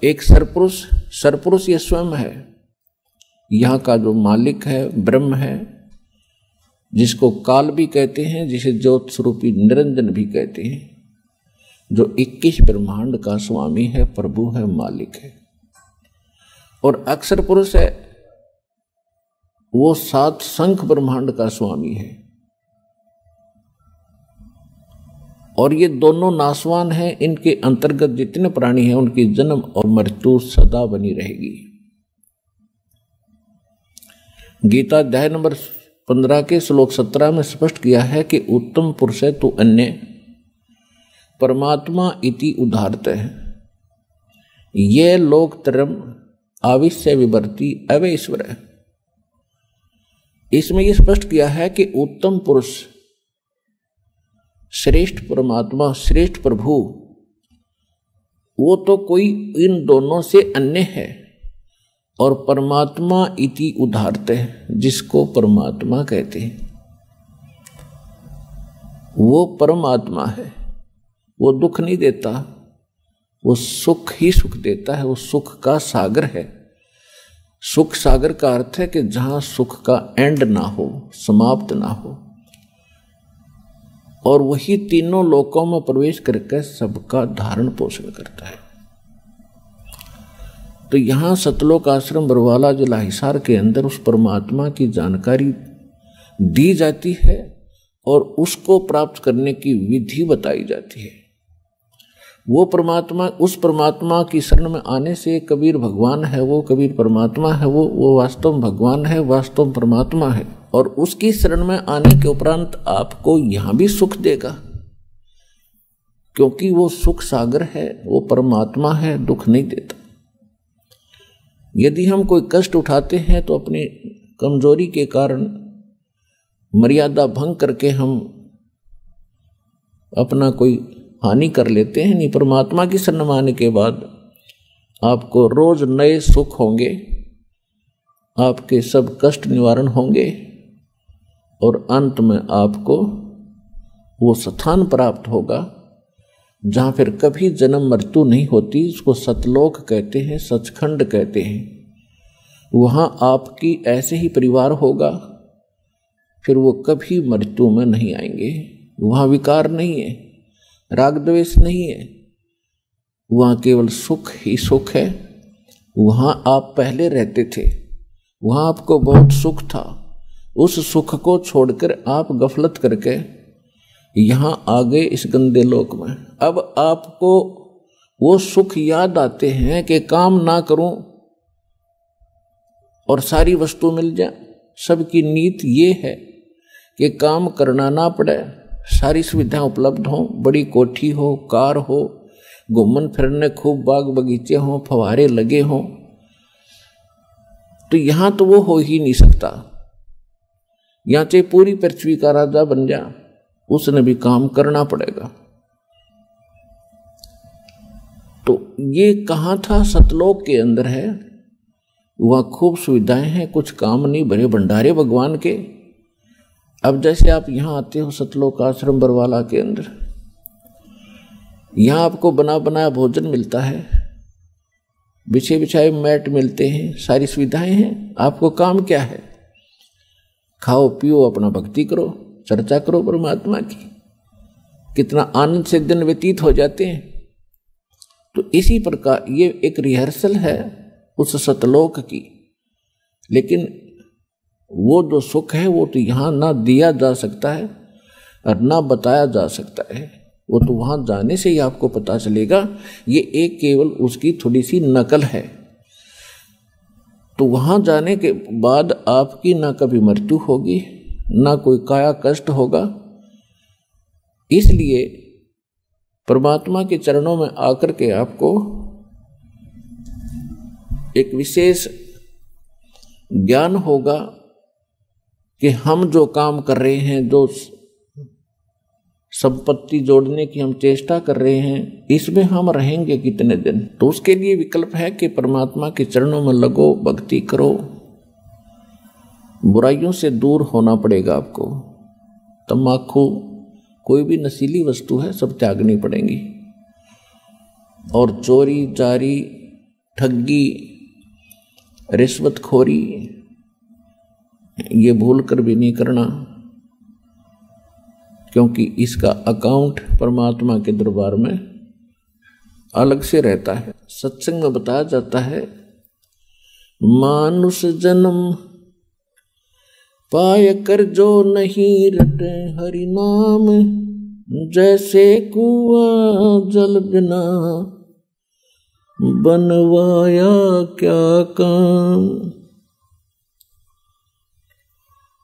एक सरपुरुष ये स्वयं है, यहाँ का जो मालिक है, ब्रह्म है, जिसको काल भी कहते हैं, जिसे ज्योत स्वरूपी निरंजन भी कहते हैं, जो 21 ब्रह्मांड का स्वामी है, प्रभु है, मालिक है। और अक्षर पुरुष है, वो 7 शंख ब्रह्मांड का स्वामी है। और ये दोनों नाशवान हैं, इनके अंतर्गत जितने प्राणी हैं उनकी जन्म और मृत्यु सदा बनी रहेगी। गीता अध्याय नंबर 15 के श्लोक 17 में स्पष्ट किया है कि उत्तम पुरुष है तो अन्य परमात्मा इति उदाहरत है, ये लोकत्रयम् आविश्य विवर्ती अवैश्वर है। इसमें यह स्पष्ट किया है कि उत्तम पुरुष, श्रेष्ठ परमात्मा, श्रेष्ठ प्रभु, वो तो कोई इन दोनों से अन्य है। और परमात्मा इति उदाहरत है, जिसको परमात्मा कहते हैं, वो परमात्मा है। वो दुख नहीं देता, वो सुख ही सुख देता है, वो सुख का सागर है। सुख सागर का अर्थ है कि जहां सुख का एंड ना हो, समाप्त ना हो। और वही तीनों लोकों में प्रवेश करके सबका धारण पोषण करता है। तो यहाँ सतलोक आश्रम बरवाला जिला हिसार के अंदर उस परमात्मा की जानकारी दी जाती है और उसको प्राप्त करने की विधि बताई जाती है। वो परमात्मा, उस परमात्मा की शरण में आने से कबीर भगवान है, वो कबीर परमात्मा है, वो वास्तव में भगवान है, वास्तव में परमात्मा है। और उसकी शरण में आने के उपरांत आपको यहां भी सुख देगा, क्योंकि वो सुख सागर है, वो परमात्मा है, दुख नहीं देता। यदि हम कोई कष्ट उठाते हैं तो अपनी कमजोरी के कारण मर्यादा भंग करके हम अपना कोई हानि कर लेते हैं। नहीं, परमात्मा की शरण में आने के बाद आपको रोज नए सुख होंगे, आपके सब कष्ट निवारण होंगे और अंत में आपको वो स्थान प्राप्त होगा जहाँ फिर कभी जन्म मृत्यु नहीं होती। उसको सतलोक कहते हैं, सचखंड कहते हैं। वहाँ आपकी ऐसे ही परिवार होगा, फिर वो कभी मृत्यु में नहीं आएंगे। वहाँ विकार नहीं है, राग द्वेष नहीं है, वहाँ केवल सुख ही सुख है। वहाँ आप पहले रहते थे, वहाँ आपको बहुत सुख था, उस सुख को छोड़कर आप गफलत करके यहाँ आ गए इस गंदे लोक में। अब आपको वो सुख याद आते हैं कि काम ना करूं और सारी वस्तु मिल जाए। सबकी नीति ये है कि काम करना ना पड़े, सारी सुविधाएं उपलब्ध हों, बड़ी कोठी हो, कार हो, घूमन फिरने खूब बाग बगीचे हों, फव्वारे लगे हों। तो यहां तो वो हो ही नहीं सकता। यहां चाहे पूरी पृथ्वी का राजा बन जा, उसने भी काम करना पड़ेगा। तो ये कहाँ था? सतलोक के अंदर है। वहाँ खूब सुविधाएं हैं, कुछ काम नहीं, भरे भंडारे भगवान के। अब जैसे आप यहाँ आते हो सतलोक आश्रम बरवाला के अंदर, यहाँ आपको बना बनाया भोजन मिलता है, बिछे बिछाए मैट मिलते हैं, सारी सुविधाएं हैं। आपको काम क्या है? खाओ पियो, अपना भक्ति करो, चर्चा करो परमात्मा की। कितना आनंद से दिन व्यतीत हो जाते हैं। तो इसी प्रकार ये एक रिहर्सल है उस सतलोक की। लेकिन वो जो सुख है वो तो यहाँ ना दिया जा सकता है और ना बताया जा सकता है। वो तो वहाँ जाने से ही आपको पता चलेगा। ये एक केवल उसकी थोड़ी सी नकल है। तो वहाँ जाने के बाद आपकी ना कभी मृत्यु होगी, ना कोई काया कष्ट होगा। इसलिए परमात्मा के चरणों में आकर के आपको एक विशेष ज्ञान होगा कि हम जो काम कर रहे हैं, जो संपत्ति जोड़ने की हम चेष्टा कर रहे हैं, इसमें हम रहेंगे कितने दिन। तो उसके लिए विकल्प है कि परमात्मा के चरणों में लगो, भक्ति करो, बुराइयों से दूर होना पड़ेगा आपको। तम्बाकू, कोई भी नशीली वस्तु है, सब त्यागनी पड़ेंगी। और चोरी, जारी, ठगी, रिश्वतखोरी, ये भूल कर भी नहीं करना, क्योंकि इसका अकाउंट परमात्मा के दरबार में अलग से रहता है। सत्संग में बताया जाता है, मानुष जन्म पाय कर जो नहीं रटे हरि नाम, जैसे कुआं जल बिना बनवाया क्या काम।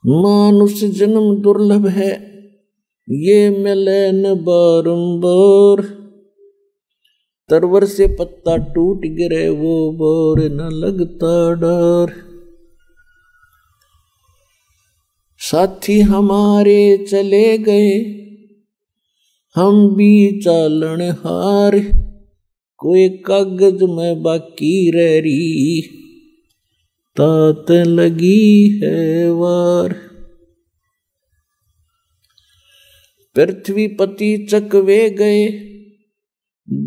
मानुष जन्म दुर्लभ है, ये मिले न बारंबार, तरवर से पत्ता टूट गिरे वो बोर न लगता डर। साथी हमारे चले गए, हम भी चालन हार, कोई कागज में बाकी रह रही, तात लगी है वार। पृथ्वीपति चकवे गए,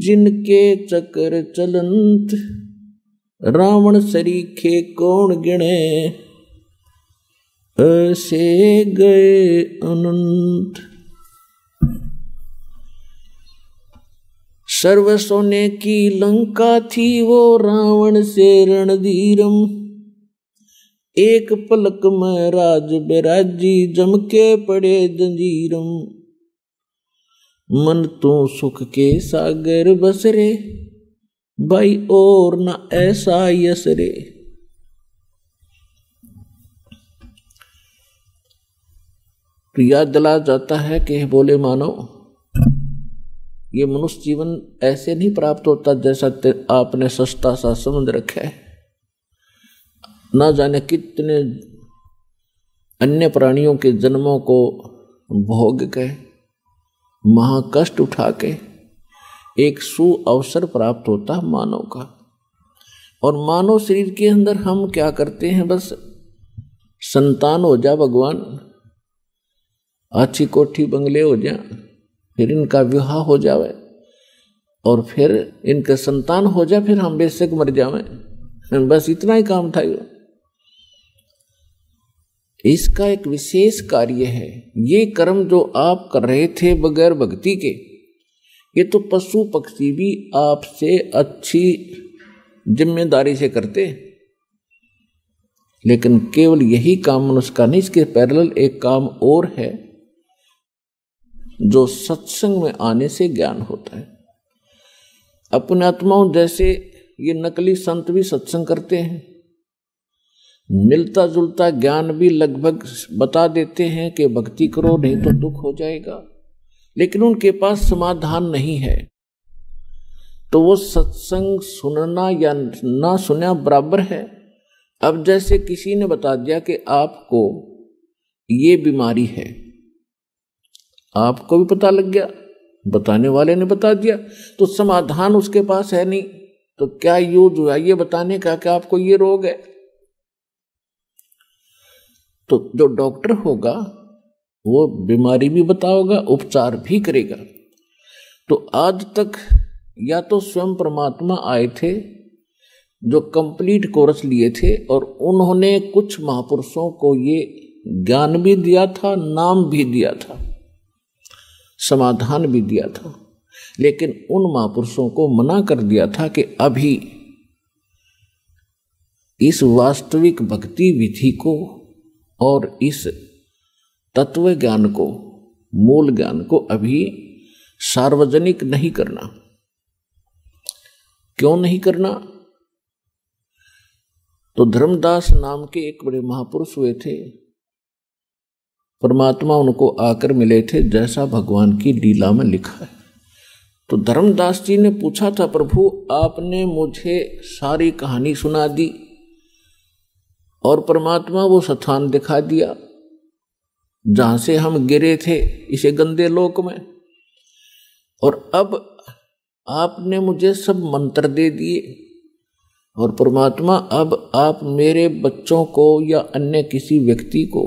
जिनके चक्र चलंत, रावण सरीखे कौन गिने, ऐसे गए अनंत। सर्व सोने की लंका थी वो रावण से रणधीरम, एक पलक में राज बिराजी, जम के पड़े जंजीरम। मन तो सुख के सागर बसरे, भाई और न ऐसा यसरे। तो याद दिला जाता है कि बोले मानो, ये मनुष्य जीवन ऐसे नहीं प्राप्त होता जैसा आपने सस्ता सा समझ रखा है। ना जाने कितने अन्य प्राणियों के जन्मों को भोग के, महाकष्ट उठा के एक सुअवसर प्राप्त होता मानव का। और मानव शरीर के अंदर हम क्या करते हैं, बस संतान हो जा भगवान, अच्छी कोठी बंगले हो जा, फिर इनका विवाह हो जावे और फिर इनके संतान हो जाए, फिर हम बेशक मर जावे, बस इतना ही काम था। इसका एक विशेष कार्य है। ये कर्म जो आप कर रहे थे बगैर भक्ति के, ये तो पशु पक्षी भी आपसे अच्छी जिम्मेदारी से करते, लेकिन केवल यही काम मनुष्य का नहीं, इसके पैरेलल एक काम और है जो सत्संग में आने से ज्ञान होता है। अपने आत्माओं जैसे ये नकली संत भी सत्संग करते हैं, मिलता जुलता ज्ञान भी लगभग बता देते हैं कि भक्ति करो नहीं तो दुख हो जाएगा, लेकिन उनके पास समाधान नहीं है। तो वो सत्संग सुनना या ना सुनना बराबर है। अब जैसे किसी ने बता दिया कि आपको ये बीमारी है, आपको भी पता लग गया, बताने वाले ने बता दिया, तो समाधान उसके पास है नहीं, तो क्या यूज हुआ ये बताने का कि आपको ये रोग है। तो जो डॉक्टर होगा वो बीमारी भी बताओगा, उपचार भी करेगा। तो आज तक या तो स्वयं परमात्मा आए थे जो कंप्लीट कोर्स लिए थे, और उन्होंने कुछ महापुरुषों को ये ज्ञान भी दिया था, नाम भी दिया था, समाधान भी दिया था, लेकिन उन महापुरुषों को मना कर दिया था कि अभी इस वास्तविक भक्ति विधि को और इस तत्व ज्ञान को, मूल ज्ञान को अभी सार्वजनिक नहीं करना। क्यों नहीं करना? तो धर्मदास नाम के एक बड़े महापुरुष हुए थे, परमात्मा उनको आकर मिले थे जैसा भगवान की लीला में लिखा है। तो धर्मदास जी ने पूछा था, प्रभु आपने मुझे सारी कहानी सुना दी और परमात्मा वो स्थान दिखा दिया जहां से हम गिरे थे इसे गंदे लोक में। और अब आपने मुझे सब मंत्र दे दिए और परमात्मा अब आप मेरे बच्चों को या अन्य किसी व्यक्ति को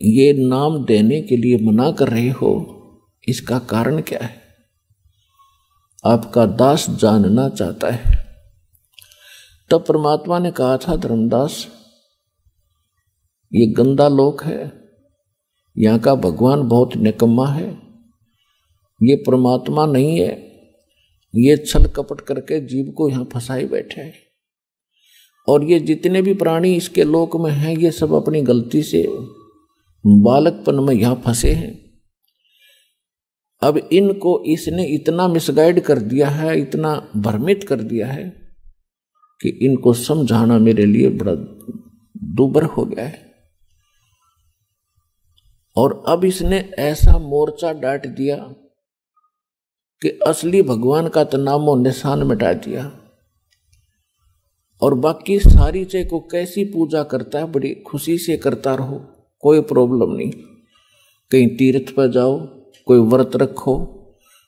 ये नाम देने के लिए मना कर रहे हो, इसका कारण क्या है? आपका दास जानना चाहता है। तब परमात्मा ने कहा था, धर्मदास ये गंदा लोक है, यहाँ का भगवान बहुत निकम्मा है, ये परमात्मा नहीं है, ये छल कपट करके जीव को यहाँ फंसाए बैठे है। और ये जितने भी प्राणी इसके लोक में हैं ये सब अपनी गलती से बालकपन में यहाँ फंसे हैं। अब इनको इसने इतना मिसगाइड कर दिया है, इतना भ्रमित कर दिया है कि इनको समझाना मेरे लिए बड़ा दूभर हो गया है। और अब इसने ऐसा मोर्चा डांट दिया कि असली भगवान का तो नामो निशान मिटा दिया। और बाकी सारी चीज को कैसी पूजा करता है, बड़ी खुशी से करता रहो, कोई प्रॉब्लम नहीं। कहीं तीर्थ पर जाओ, कोई व्रत रखो,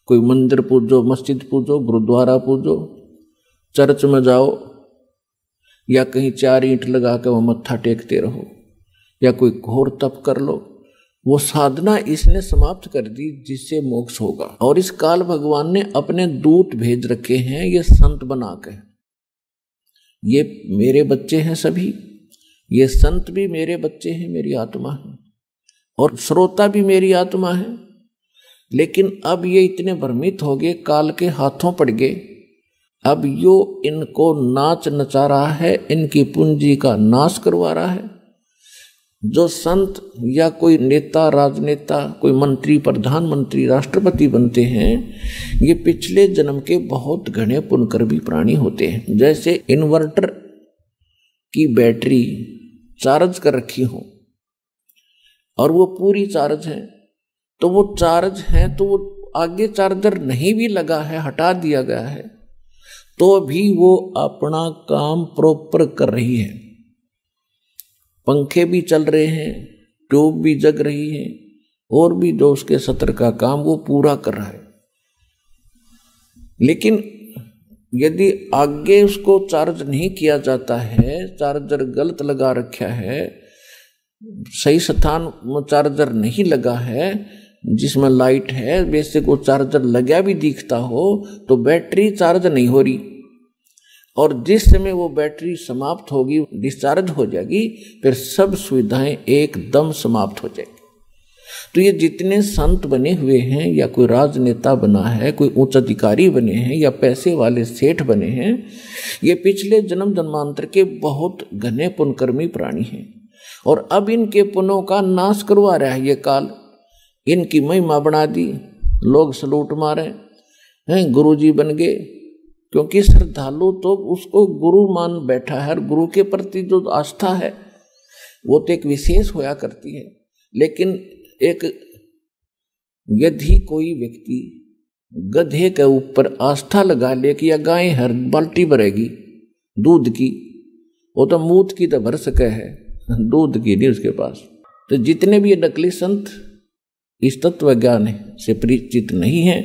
कोई मंदिर पूजो, मस्जिद पूजो, गुरुद्वारा पूजो, चर्च में जाओ, या कहीं 4 ईंट लगा के वो मत्था टेकते रहो, या कोई घोर तप कर लो। वो साधना इसने समाप्त कर दी जिससे मोक्ष होगा। और इस काल भगवान ने अपने दूत भेज रखे हैं ये संत बना के। ये मेरे बच्चे हैं सभी, ये संत भी मेरे बच्चे हैं, मेरी आत्मा है, और श्रोता भी मेरी आत्मा है। लेकिन अब ये इतने भ्रमित हो गए, काल के हाथों पड़ गए। अब यो इनको नाच नचा रहा है, इनकी पूंजी का नाश करवा रहा है। जो संत या कोई नेता, राजनेता, कोई मंत्री, प्रधानमंत्री, राष्ट्रपति बनते हैं, ये पिछले जन्म के बहुत घने पुण्यकर्मी प्राणी होते हैं। जैसे इन्वर्टर की बैटरी चार्ज कर रखी हो और वो पूरी चार्ज है, तो वो चार्ज है तो वो आगे चार्जर नहीं भी लगा है, हटा दिया गया है, तो भी वो अपना काम प्रॉपर कर रही है। पंखे भी चल रहे हैं, ट्यूब भी जग रही है, और भी जो उसके सत्र का काम वो पूरा कर रहा है। लेकिन यदि आगे उसको चार्ज नहीं किया जाता है, चार्जर गलत लगा रखा है, सही स्थान में चार्जर नहीं लगा है, जिसमें लाइट है, वैसे को चार्जर लगा भी दिखता हो तो बैटरी चार्ज नहीं हो रही। और जिस समय वो बैटरी समाप्त होगी, डिस्चार्ज हो जाएगी, फिर सब सुविधाएं एकदम समाप्त हो जाएगी। तो ये जितने संत बने हुए हैं, या कोई राजनेता बना है, कोई उच्च अधिकारी बने हैं, या पैसे वाले सेठ बने हैं, ये पिछले जन्म जन्मांतर के बहुत घने पुण्यकर्मी प्राणी हैं। और अब इनके पुण्यों का नाश करवा रहा है ये काल। इनकी महिमा बना दी, लोग सलूट मारे हैं, गुरुजी बन गए, क्योंकि श्रद्धालु तो उसको गुरु मान बैठा है। और गुरु के प्रति जो आस्था है वो तो एक विशेष होया करती है। लेकिन एक यदि कोई व्यक्ति गधे के ऊपर आस्था लगा ले कि या गाय हर बाल्टी भरेगी दूध की, वो तो मूत की तो भर सके है, दूध की नहीं उसके पास। तो जितने भी नकली संत इस तत्व ज्ञान से परिचित नहीं है,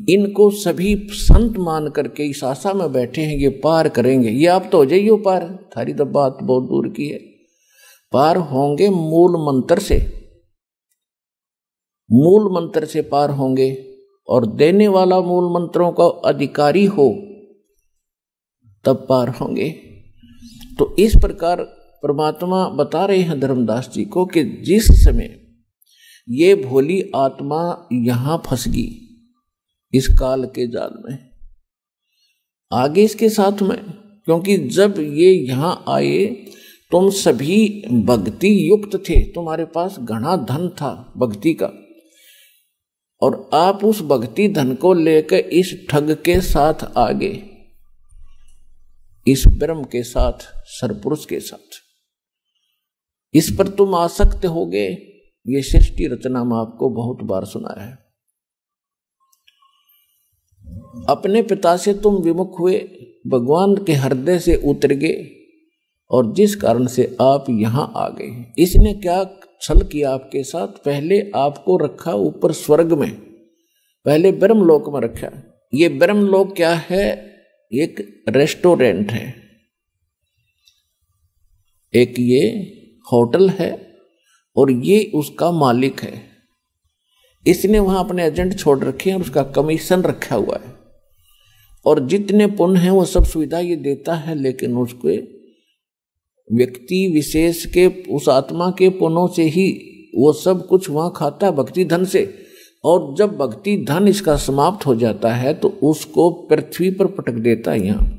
इनको सभी संत मान करके इस आशा में बैठे हैं ये पार करेंगे। ये आप तो हो जाइए पार, थारी तो बात बहुत दूर की है। पार होंगे मूल मंत्र से, मूल मंत्र से पार होंगे। और देने वाला मूल मंत्रों का अधिकारी हो तब पार होंगे। तो इस प्रकार परमात्मा बता रहे हैं धर्मदास जी को कि जिस समय ये भोली आत्मा यहां फंस गई इस काल के जाल में, आगे इसके साथ में, क्योंकि जब ये यहां आए तुम सभी भक्ति युक्त थे, तुम्हारे पास घना धन था भक्ति का, और आप उस भक्ति धन को लेकर इस ठग के साथ आगे, इस ब्रह्म के साथ, सरपुरुष के साथ, इस पर तुम आसक्त हो गए। ये सृष्टि रचना में आपको बहुत बार सुनाया है। अपने पिता से तुम विमुख हुए, भगवान के हृदय से उतर गए और जिस कारण से आप यहां आ गए। इसने क्या छल किया आपके साथ, पहले आपको रखा ऊपर स्वर्ग में, पहले ब्रह्मलोक में रखा। ये ब्रह्मलोक क्या है, एक रेस्टोरेंट है, एक ये होटल है और ये उसका मालिक है। इसने वहां अपने एजेंट छोड़ रखे हैं और उसका कमीशन रखा हुआ है और जितने पुण्य हैं वो सब सुविधा ये देता है, लेकिन उसके व्यक्ति विशेष के उस आत्मा के पुण्यों से ही वो सब कुछ वहां खाता है, भक्ति धन से। और जब भक्ति धन इसका समाप्त हो जाता है तो उसको पृथ्वी पर पटक देता है यहाँ।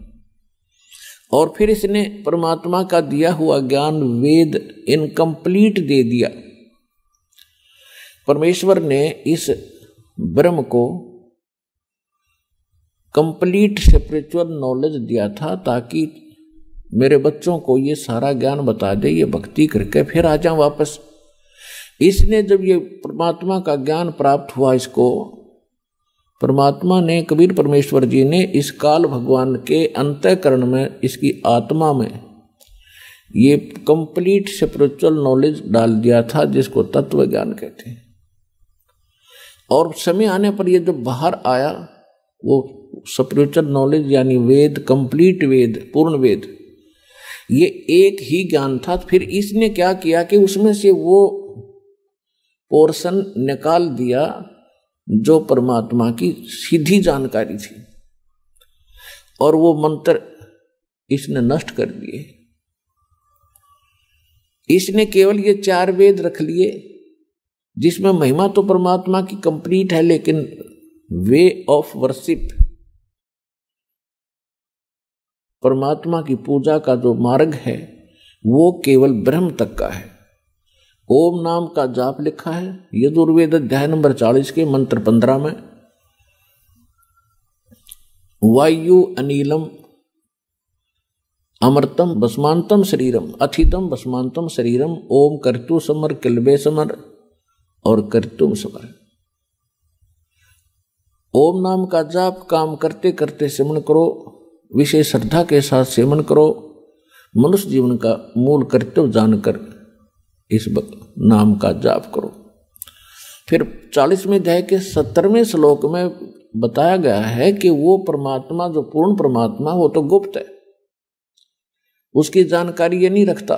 और फिर इसने परमात्मा का दिया हुआ ज्ञान वेद इनकम्प्लीट दे दिया। परमेश्वर ने इस ब्रह्म को कंप्लीट स्पिरिचुअल नॉलेज दिया था ताकि मेरे बच्चों को ये सारा ज्ञान बता दे, ये भक्ति करके फिर आ जाऊं वापस। इसने जब ये परमात्मा का ज्ञान प्राप्त हुआ, इसको परमात्मा ने, कबीर परमेश्वर जी ने इस काल भगवान के अंतःकरण में, इसकी आत्मा में ये कंप्लीट स्पिरिचुअल नॉलेज डाल दिया था, जिसको तत्व ज्ञान कहते हैं। और समय आने पर ये जब बाहर आया, वो स्पिरिचुअल नॉलेज यानी वेद, कंप्लीट वेद, पूर्ण वेद, ये एक ही ज्ञान था। फिर इसने क्या किया कि उसमें से वो पोर्शन निकाल दिया जो परमात्मा की सीधी जानकारी थी और वो मंत्र इसने नष्ट कर दिए। इसने केवल ये 4 वेद रख लिए जिसमें महिमा तो परमात्मा की कंप्लीट है, लेकिन वे ऑफ वर्शिप, परमात्मा की पूजा का जो मार्ग है वो केवल ब्रह्म तक का है। ओम नाम का जाप लिखा है यजुर्वेद अध्याय नंबर 40 के मंत्र 15 में। वायु अनिलम अमृतम भस्मांतम शरीरम अथितम भस्मांतम शरीरम ओम कर्तु समर किलबे समर और कर्तुम समर। ओम नाम का जाप काम करते करते सेवन करो, विशेष श्रद्धा के साथ सेवन करो, मनुष्य जीवन का मूल कर्तव्य जानकर इस नाम का जाप करो। फिर 40वें अध्याय के 17वें श्लोक में बताया गया है कि वो परमात्मा, जो पूर्ण परमात्मा, वो तो गुप्त है, उसकी जानकारी ये नहीं रखता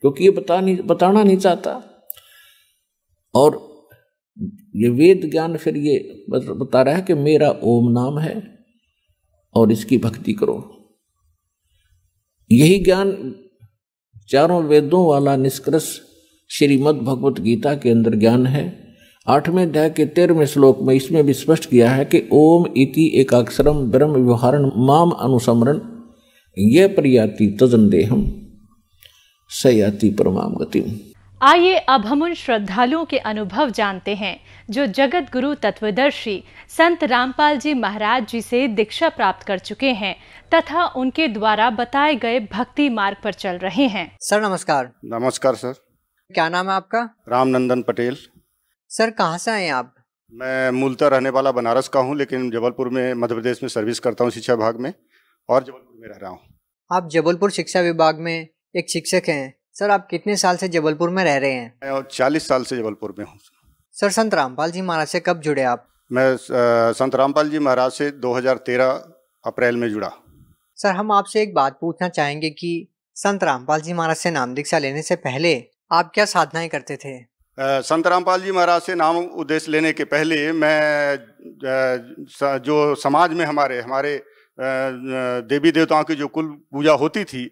क्योंकि ये बताना नहीं चाहता। और ये वेद ज्ञान फिर ये बता रहा है कि मेरा ओम नाम है और इसकी भक्ति करो। यही ज्ञान चारों वेदों वाला निष्कर्ष श्रीमद् भगवत गीता के अंदर ज्ञान है। 8वें अध्याय के 13वें श्लोक में इसमें भी स्पष्ट किया है कि ओम इति एकाक्षरम ब्रह्म व्यवहारण माम अनुसमरण ये प्रयाति तजन देहम सयाति परमाम गतिम। आइए अब हम उन श्रद्धालुओं के अनुभव जानते हैं जो जगत गुरु तत्वदर्शी संत रामपाल जी महाराज जी से दीक्षा प्राप्त कर चुके हैं तथा उनके द्वारा बताए गए भक्ति मार्ग पर चल रहे हैं। सर नमस्कार। नमस्कार सर। क्या नाम है आपका? रामनंदन पटेल। सर कहाँ से आए आप? मैं मूलतः रहने वाला बनारस का हूँ, लेकिन जबलपुर में मध्य प्रदेश में सर्विस करता हूँ शिक्षा विभाग में और जबलपुर में रह रहा हूँ। आप जबलपुर शिक्षा विभाग में एक शिक्षक हैं। सर आप कितने साल से जबलपुर में रह रहे हैं? मैं 40 साल से जबलपुर में हूँ। सर संत रामपाल जी महाराज से कब जुड़े आप? मैं संत रामपाल जी महाराज से 2013 अप्रैल में जुड़ा। सर हम आपसे एक बात पूछना चाहेंगे कि संत रामपाल जी महाराज से नाम दीक्षा लेने से पहले आप क्या साधनाएं करते थे? संत रामपाल जी महाराज से नाम उद्देश्य लेने के पहले मैं जो समाज में हमारे देवी देवताओं की जो कुल पूजा होती थी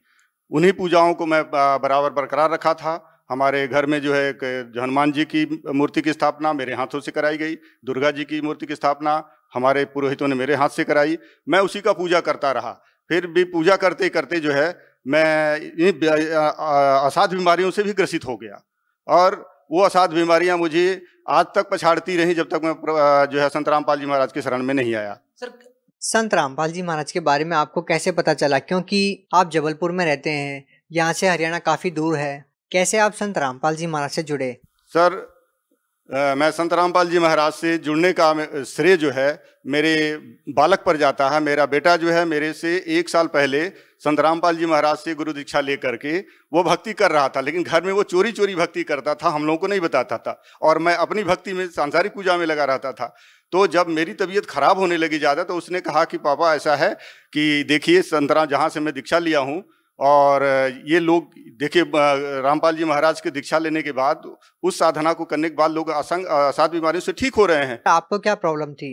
उन्हीं पूजाओं को मैं बराबर बरकरार रखा था। हमारे घर में जो है हनुमान जी की मूर्ति की स्थापना मेरे हाथों से कराई गई, दुर्गा जी की मूर्ति की स्थापना हमारे पुरोहितों ने मेरे हाथ से कराई। मैं उसी का पूजा करता रहा। फिर भी पूजा करते करते जो है मैं असाध्य बीमारियों से भी ग्रसित हो गया और वो असाध्य बीमारियां मुझे आज तक पछाड़ती रहीं जब तक मैं जो है संत रामपाल जी महाराज के शरण में नहीं आया। सर संत रामपाल जी महाराज के बारे में आपको कैसे पता चला? क्योंकि आप जबलपुर में रहते हैं, यहाँ से हरियाणा काफ़ी दूर है, कैसे आप संत रामपाल जी महाराज से जुड़े? सर मैं संत रामपाल जी महाराज से जुड़ने का श्रेय जो है मेरे बालक पर जाता है। मेरा बेटा जो है मेरे से 1 साल पहले संत रामपाल जी महाराज से गुरु दीक्षा लेकर के वो भक्ति कर रहा था, लेकिन घर में वो चोरी चोरी भक्ति करता था, हम लोगों को नहीं बताता था, और मैं अपनी भक्ति में सांसारिक पूजा में लगा रहता था। तो जब मेरी तबीयत खराब होने लगी ज़्यादा, तो उसने कहा कि पापा ऐसा है कि देखिए संतराम जहाँ से मैं दीक्षा लिया हूँ, और ये लोग देखिए रामपाल जी महाराज के दीक्षा लेने के बाद उस साधना को करने के बाद लोग असाध बीमारियों से ठीक हो रहे हैं। आपको क्या प्रॉब्लम थी?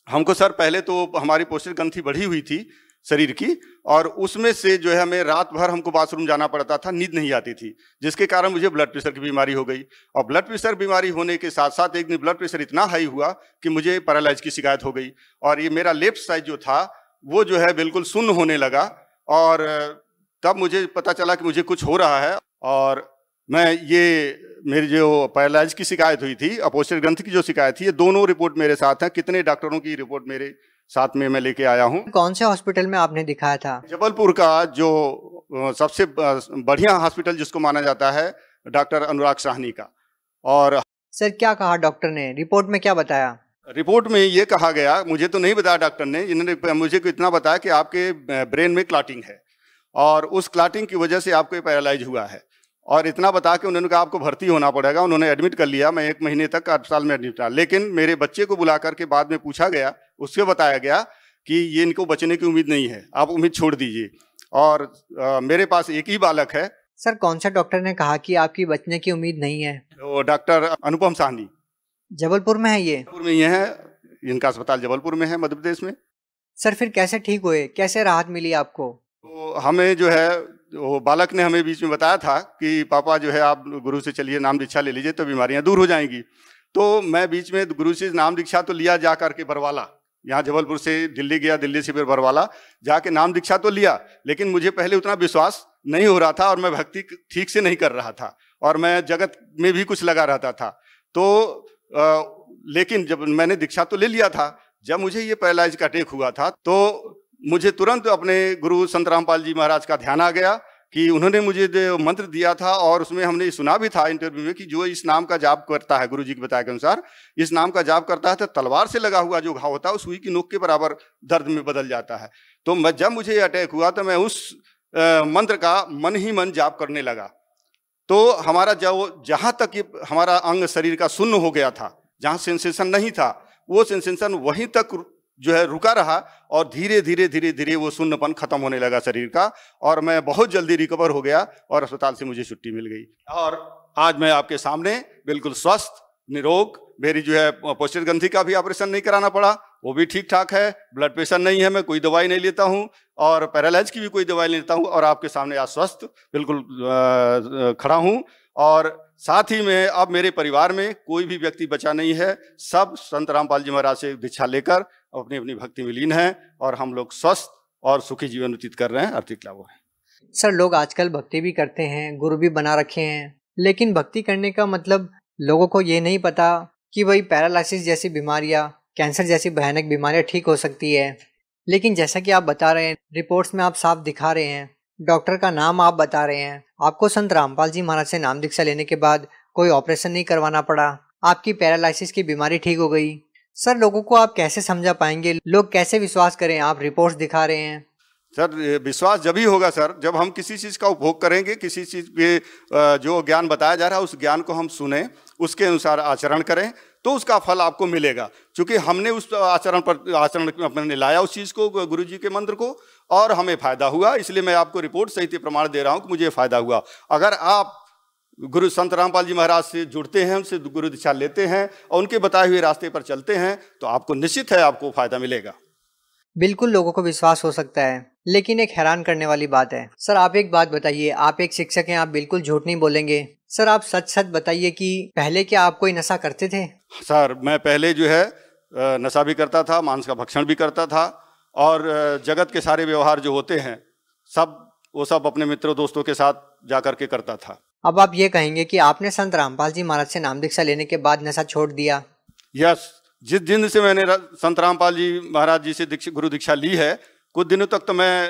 हमको सर पहले तो हमारी पोस्टर ग्रंथि बढ़ी हुई थी शरीर की, और उसमें से जो है हमें रात भर हमको बाथरूम जाना पड़ता था, नींद नहीं आती थी, जिसके कारण मुझे ब्लड प्रेशर की बीमारी हो गई। और ब्लड प्रेशर बीमारी होने के साथ साथ एक दिन ब्लड प्रेशर इतना हाई हुआ कि मुझे पैरालाइज की शिकायत हो गई, और ये मेरा लेफ्ट साइड जो था वो जो है बिल्कुल शून्य होने लगा, और तब मुझे पता चला कि मुझे कुछ हो रहा है। और मैं ये मेरी जो पैरालाइज की शिकायत हुई थी, अपोस्टर ग्रंथि की जो शिकायत थी, ये दोनों रिपोर्ट मेरे साथ हैं। कितने डॉक्टरों की रिपोर्ट मेरे साथ में मैं लेके आया हूँ। कौन से हॉस्पिटल में आपने दिखाया था? जबलपुर का जो सबसे बढ़िया हॉस्पिटल जिसको माना जाता है, डॉक्टर अनुराग साहनी का। और सर क्या कहा डॉक्टर ने? रिपोर्ट में क्या बताया? रिपोर्ट में ये कहा गया, मुझे तो नहीं बताया डॉक्टर ने, इन्होंने मुझे इतना बताया कि आपके ब्रेन में क्लॉटिंग है, और उस क्लॉटिंग की वजह से आपको पैरालाइज हुआ है, और इतना बता के उन्होंने कहा आपको भर्ती होना पड़ेगा। उन्होंने एडमिट कर लिया, मैं 1 महीने तक अस्पताल में एडमिट था। लेकिन मेरे बच्चे को बुला करके बाद में पूछा गया, उससे बताया गया कि ये इनको बचने की उम्मीद नहीं है, आप उम्मीद छोड़ दीजिए। और मेरे पास एक ही बालक है। सर कौन सा डॉक्टर ने कहा कि आपकी बचने की उम्मीद नहीं है? वो डॉक्टर अनुपम साहनी। जबलपुर में है ये? जबलपुर में ये है, इनका अस्पताल जबलपुर में है, मध्य प्रदेश में। सर फिर कैसे ठीक हुए, कैसे राहत मिली आपको? तो हमें जो है वो बालक ने हमें बीच में बताया था कि पापा जो है आप गुरु से चलिए, नाम दीक्षा ले लीजिए तो बीमारियां दूर हो जाएंगी। तो मैं बीच में गुरु से नाम दीक्षा तो लिया जा करके बरवाला, यहाँ जबलपुर से दिल्ली गया, दिल्ली से फिर बरवाला जाके नाम दीक्षा तो लिया, लेकिन मुझे पहले उतना विश्वास नहीं हो रहा था, और मैं भक्ति ठीक से नहीं कर रहा था, और मैं जगत में भी कुछ लगा रहता था। तो लेकिन जब मैंने दीक्षा तो ले लिया था, जब मुझे ये पैरालाइज का अटैक हुआ था, तो मुझे तुरंत अपने गुरु संत रामपाल जी महाराज का ध्यान आ गया कि उन्होंने मुझे जो मंत्र दिया था, और उसमें हमने सुना भी था इंटरव्यू में कि जो इस नाम का जाप करता है, गुरु जी के बताए के अनुसार इस नाम का जाप करता है तो तलवार से लगा हुआ जो घाव होता है वो सुई की नोक के बराबर दर्द में बदल जाता है। तो जब मुझे अटैक हुआ तो मैं उस मंत्र का मन ही मन जाप करने लगा। तो हमारा जहाँ तक हमारा अंग शरीर का शून्य हो गया था, जहाँ सेंसेशन नहीं था, वो सेंसेशन वहीं तक जो है रुका रहा, और धीरे धीरे धीरे धीरे वो शून्यपन खत्म होने लगा शरीर का, और मैं बहुत जल्दी रिकवर हो गया, और अस्पताल से मुझे छुट्टी मिल गई, और आज मैं आपके सामने बिल्कुल स्वस्थ निरोग। मेरी जो है पोस्टर ग्रंथि का भी ऑपरेशन नहीं कराना पड़ा, वो भी ठीक ठाक है, ब्लड प्रेशर नहीं है, मैं कोई दवाई नहीं लेता हूँ, और पैरालाइज की भी कोई दवाई नहीं लेता हूँ, और आपके सामने आज स्वस्थ बिल्कुल खड़ा हूँ। और साथ ही में अब मेरे परिवार में कोई भी व्यक्ति बचा नहीं है, सब संत रामपाल जी महाराज से दीक्षा लेकर अपनी अपनी भक्ति में लीन हैं, और हम लोग स्वस्थ और सुखी जीवन व्यतीत कर रहे हैं, आर्थिक लाभ है। सर लोग आजकल भक्ति भी करते हैं, गुरु भी बना रखे हैं, लेकिन भक्ति करने का मतलब लोगों को ये नहीं पता कि वही पैरालिसिस जैसी बीमारियां, कैंसर जैसी भयानक बीमारियां ठीक हो सकती है। लेकिन जैसा कि आप बता रहे हैं, रिपोर्ट्स में आप साफ दिखा रहे हैं, डॉक्टर का नाम आप बता रहे हैं, आपको संत रामपाल जी महाराज से नाम दीक्षा लेने के बाद कोई ऑपरेशन नहीं करवाना पड़ा, आपकी पैरालिसिस की बीमारी ठीक हो गई। सर लोगों को आप कैसे समझा पाएंगे, लोग कैसे विश्वास करें? आप रिपोर्ट्स दिखा रहे हैं। सर विश्वास जब ही होगा सर, जब हम किसी चीज़ का उपभोग करेंगे, किसी चीज़ पे जो ज्ञान बताया जा रहा है उस ज्ञान को हम सुने, उसके अनुसार आचरण करें, तो उसका फल आपको मिलेगा। क्योंकि हमने उस आचरण अपने लाया उस चीज़ को, गुरु जी के मंत्र को, और हमें फायदा हुआ, इसलिए मैं आपको रिपोर्ट सहित प्रमाण दे रहा हूँ कि मुझे फायदा हुआ। अगर आप गुरु संत रामपाल जी महाराज से जुड़ते हैं, उनसे गुरु दीक्षा लेते हैं और उनके बताए हुए रास्ते पर चलते हैं, तो आपको निश्चित है आपको फायदा मिलेगा। बिल्कुल लोगों को विश्वास हो सकता है, लेकिन एक हैरान करने वाली बात है। सर आप एक बात बताइए, आप एक शिक्षक हैं, आप बिल्कुल झूठ नहीं बोलेंगे। सर आप सच सच बताइए कि पहले क्या आप कोई नशा करते थे? सर मैं पहले जो है नशा भी करता था, मांस का भक्षण भी करता था, और जगत के सारे व्यवहार जो होते हैं वो सब अपने मित्रों दोस्तों के साथ जा करके करता था। अब आप ये कहेंगे कि आपने संत रामपाल जी महाराज से नाम दीक्षा लेने के बाद नशा छोड़ दिया? यस, जिस दिन से मैंने संत रामपाल जी महाराज जी से गुरु दीक्षा ली है, कुछ दिनों तक तो मैं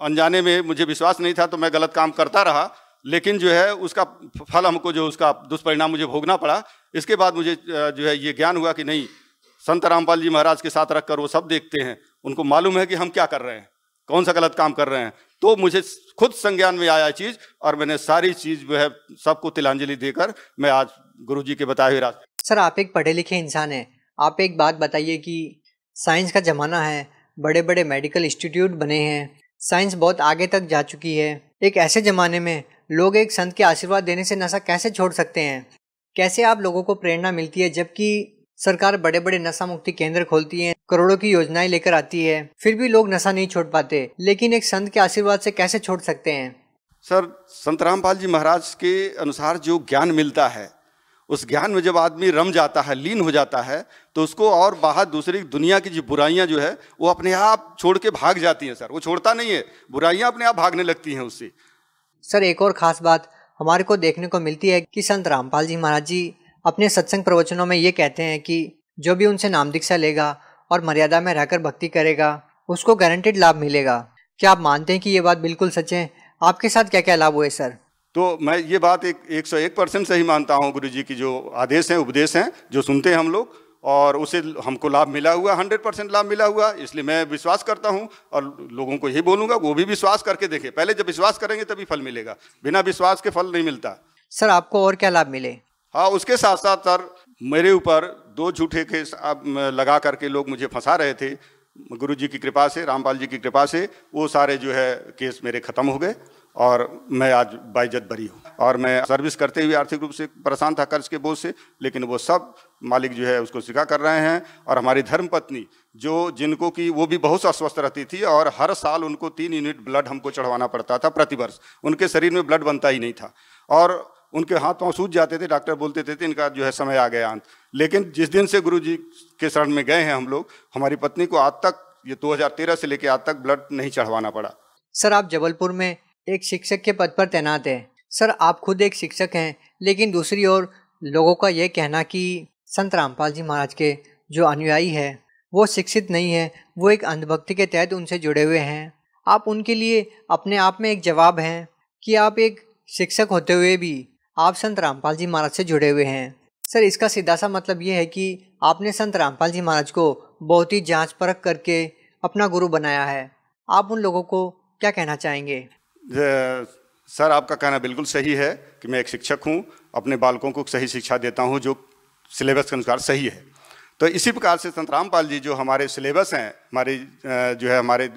अनजाने में, मुझे विश्वास नहीं था तो मैं गलत काम करता रहा, लेकिन जो है उसका फल हमको, जो उसका दुष्परिणाम मुझे भोगना पड़ा। इसके बाद मुझे जो है ये ज्ञान हुआ कि नहीं, संत रामपाल जी महाराज के साथ रखकर वो सब देखते हैं, उनको मालूम है कि हम क्या कर रहे हैं, कौन सा गलत काम कर रहे हैं। तो मुझे खुद संज्ञान में आया चीज, और मैंने सारी चीज जो है सबको तिलांजलि देकर मैं आज गुरुजी के बताए हुए रास्ते। सर, आप एक पढ़े लिखे इंसान हैं, आप एक बात बताइए कि साइंस का ज़माना है, बड़े बड़े मेडिकल इंस्टीट्यूट बने हैं, साइंस बहुत आगे तक जा चुकी है। एक ऐसे ज़माने में लोग एक संत के आशीर्वाद देने से नशा कैसे छोड़ सकते हैं? कैसे आप लोगों को प्रेरणा मिलती है, जबकि सरकार बड़े बड़े नशा मुक्ति केंद्र खोलती है, करोड़ों की योजनाएं लेकर आती है, फिर भी लोग नशा नहीं छोड़ पाते, लेकिन एक संत के आशीर्वाद से कैसे छोड़ सकते हैं? सर, संत रामपाल जी महाराज के अनुसार जो ज्ञान मिलता है, उस ज्ञान में जब आदमी रम जाता है, लीन हो जाता है, तो उसको और बाहर दूसरी दुनिया की जो बुराइयां जो है वो अपने आप छोड़ के भाग जाती हैं। सर, वो छोड़ता नहीं है, बुराइयां अपने आप भागने लगती हैं उससे। सर, एक और खास बात हमारे को देखने को मिलती है कि संत रामपाल जी महाराज जी अपने सत्संग प्रवचनों में ये कहते हैं कि जो भी उनसे नाम दीक्षा लेगा और मर्यादा में रहकर भक्ति करेगा, उसको गारंटेड लाभ मिलेगा। क्या आप मानते हैं कि ये बात बिल्कुल सच है? आपके साथ क्या क्या लाभ हुए सर? तो मैं ये बात 101% सही मानता हूँ। गुरुजी की जो आदेश हैं, उपदेश हैं, जो सुनते हैं हम लोग, और उसे हमको लाभ मिला हुआ, 100% लाभ मिला हुआ। इसलिए मैं विश्वास करता हूँ और लोगों को यही बोलूँगा, वो भी विश्वास करके देखें। पहले जब विश्वास करेंगे तभी फल मिलेगा, बिना विश्वास के फल नहीं मिलता। सर, आपको और क्या लाभ मिले? हाँ, उसके साथ साथ सर मेरे ऊपर 2 झूठे केस लगा करके लोग मुझे फंसा रहे थे। गुरुजी की कृपा से, रामपाल जी की कृपा से वो सारे जो है केस मेरे ख़त्म हो गए और मैं आज बाइज्जत बरी हूँ। और मैं सर्विस करते हुए आर्थिक रूप से परेशान था कर्ज के बोझ से, लेकिन वो सब मालिक जो है उसको स्वीकार कर रहे हैं। और हमारी धर्मपत्नी जो जिनको कि वो भी बहुत अस्वस्थ रहती थी और हर साल उनको 3 यूनिट ब्लड हमको चढ़वाना पड़ता था प्रतिवर्ष। उनके शरीर में ब्लड बनता ही नहीं था और उनके हाथ पांव सूज जाते थे। डॉक्टर बोलते थे इनका जो है समय आ गया अंत। लेकिन जिस दिन से गुरुजी के शरण में गए हैं हम लोग, हमारी पत्नी को आज तक, ये 2013 से लेकर आज तक ब्लड नहीं चढ़वाना पड़ा। सर, आप जबलपुर में एक शिक्षक के पद पर तैनात हैं। सर, आप खुद एक शिक्षक हैं, लेकिन दूसरी ओर लोगों का यह कहना कि संत रामपाल जी महाराज के जो अनुयायी है वो शिक्षित नहीं है, वो एक अंधभक्ति के तहत उनसे जुड़े हुए हैं। आप उनके लिए अपने आप में एक जवाब हैं कि आप एक शिक्षक होते हुए भी आप संत रामपाल जी महाराज से जुड़े हुए हैं। सर, इसका सीधा सा मतलब ये है कि आपने संत रामपाल जी महाराज को बहुत ही जांच परख करके अपना गुरु बनाया है। आप उन लोगों को क्या कहना चाहेंगे? सर, आपका कहना बिल्कुल सही है कि मैं एक शिक्षक हूँ, अपने बालकों को सही शिक्षा देता हूँ जो सिलेबस के अनुसार सही है। तो इसी प्रकार से संत रामपाल जी जो हमारे सिलेबस हैं, हमारे जो है हमारे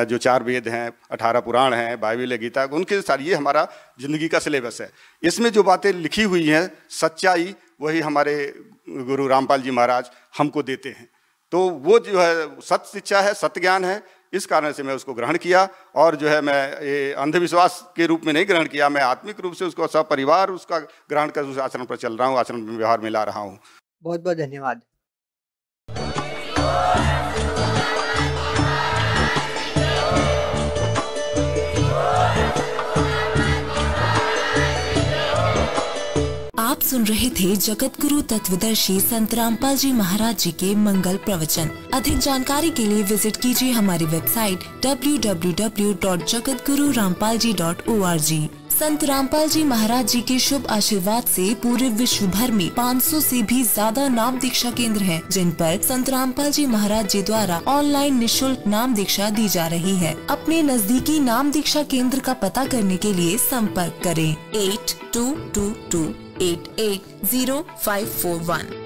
जो 4 वेद हैं, 18 पुराण हैं, बाइबल, गीता, उनके साथ ये हमारा ज़िंदगी का सिलेबस है। इसमें जो बातें लिखी हुई हैं, सच्चाई, वही हमारे गुरु रामपाल जी महाराज हमको देते हैं। तो वो जो है सत्य शिक्षा है, सत्य ज्ञान है। इस कारण से मैं उसको ग्रहण किया और जो है मैं ये अंधविश्वास के रूप में नहीं ग्रहण किया, मैं आत्मिक रूप से उसको सब परिवार उसका ग्रहण कर उस आचरण पर चल रहा हूँ, आचरण में व्यवहार में ला रहा हूँ। बहुत बहुत धन्यवाद। आप सुन रहे थे जगत गुरु तत्वदर्शी संत रामपाल जी महाराज जी के मंगल प्रवचन। अधिक जानकारी के लिए विजिट कीजिए हमारी वेबसाइट www.jagatgururampalji.org। संत रामपाल जी महाराज जी के शुभ आशीर्वाद से पूरे विश्व भर में 500 से भी ज्यादा नाम दीक्षा केंद्र हैं, जिन पर संत रामपाल जी महाराज जी द्वारा ऑनलाइन निशुल्क नाम दीक्षा दी जा रही है। अपने नजदीकी नाम दीक्षा केंद्र का पता करने के लिए संपर्क करें 8222880541।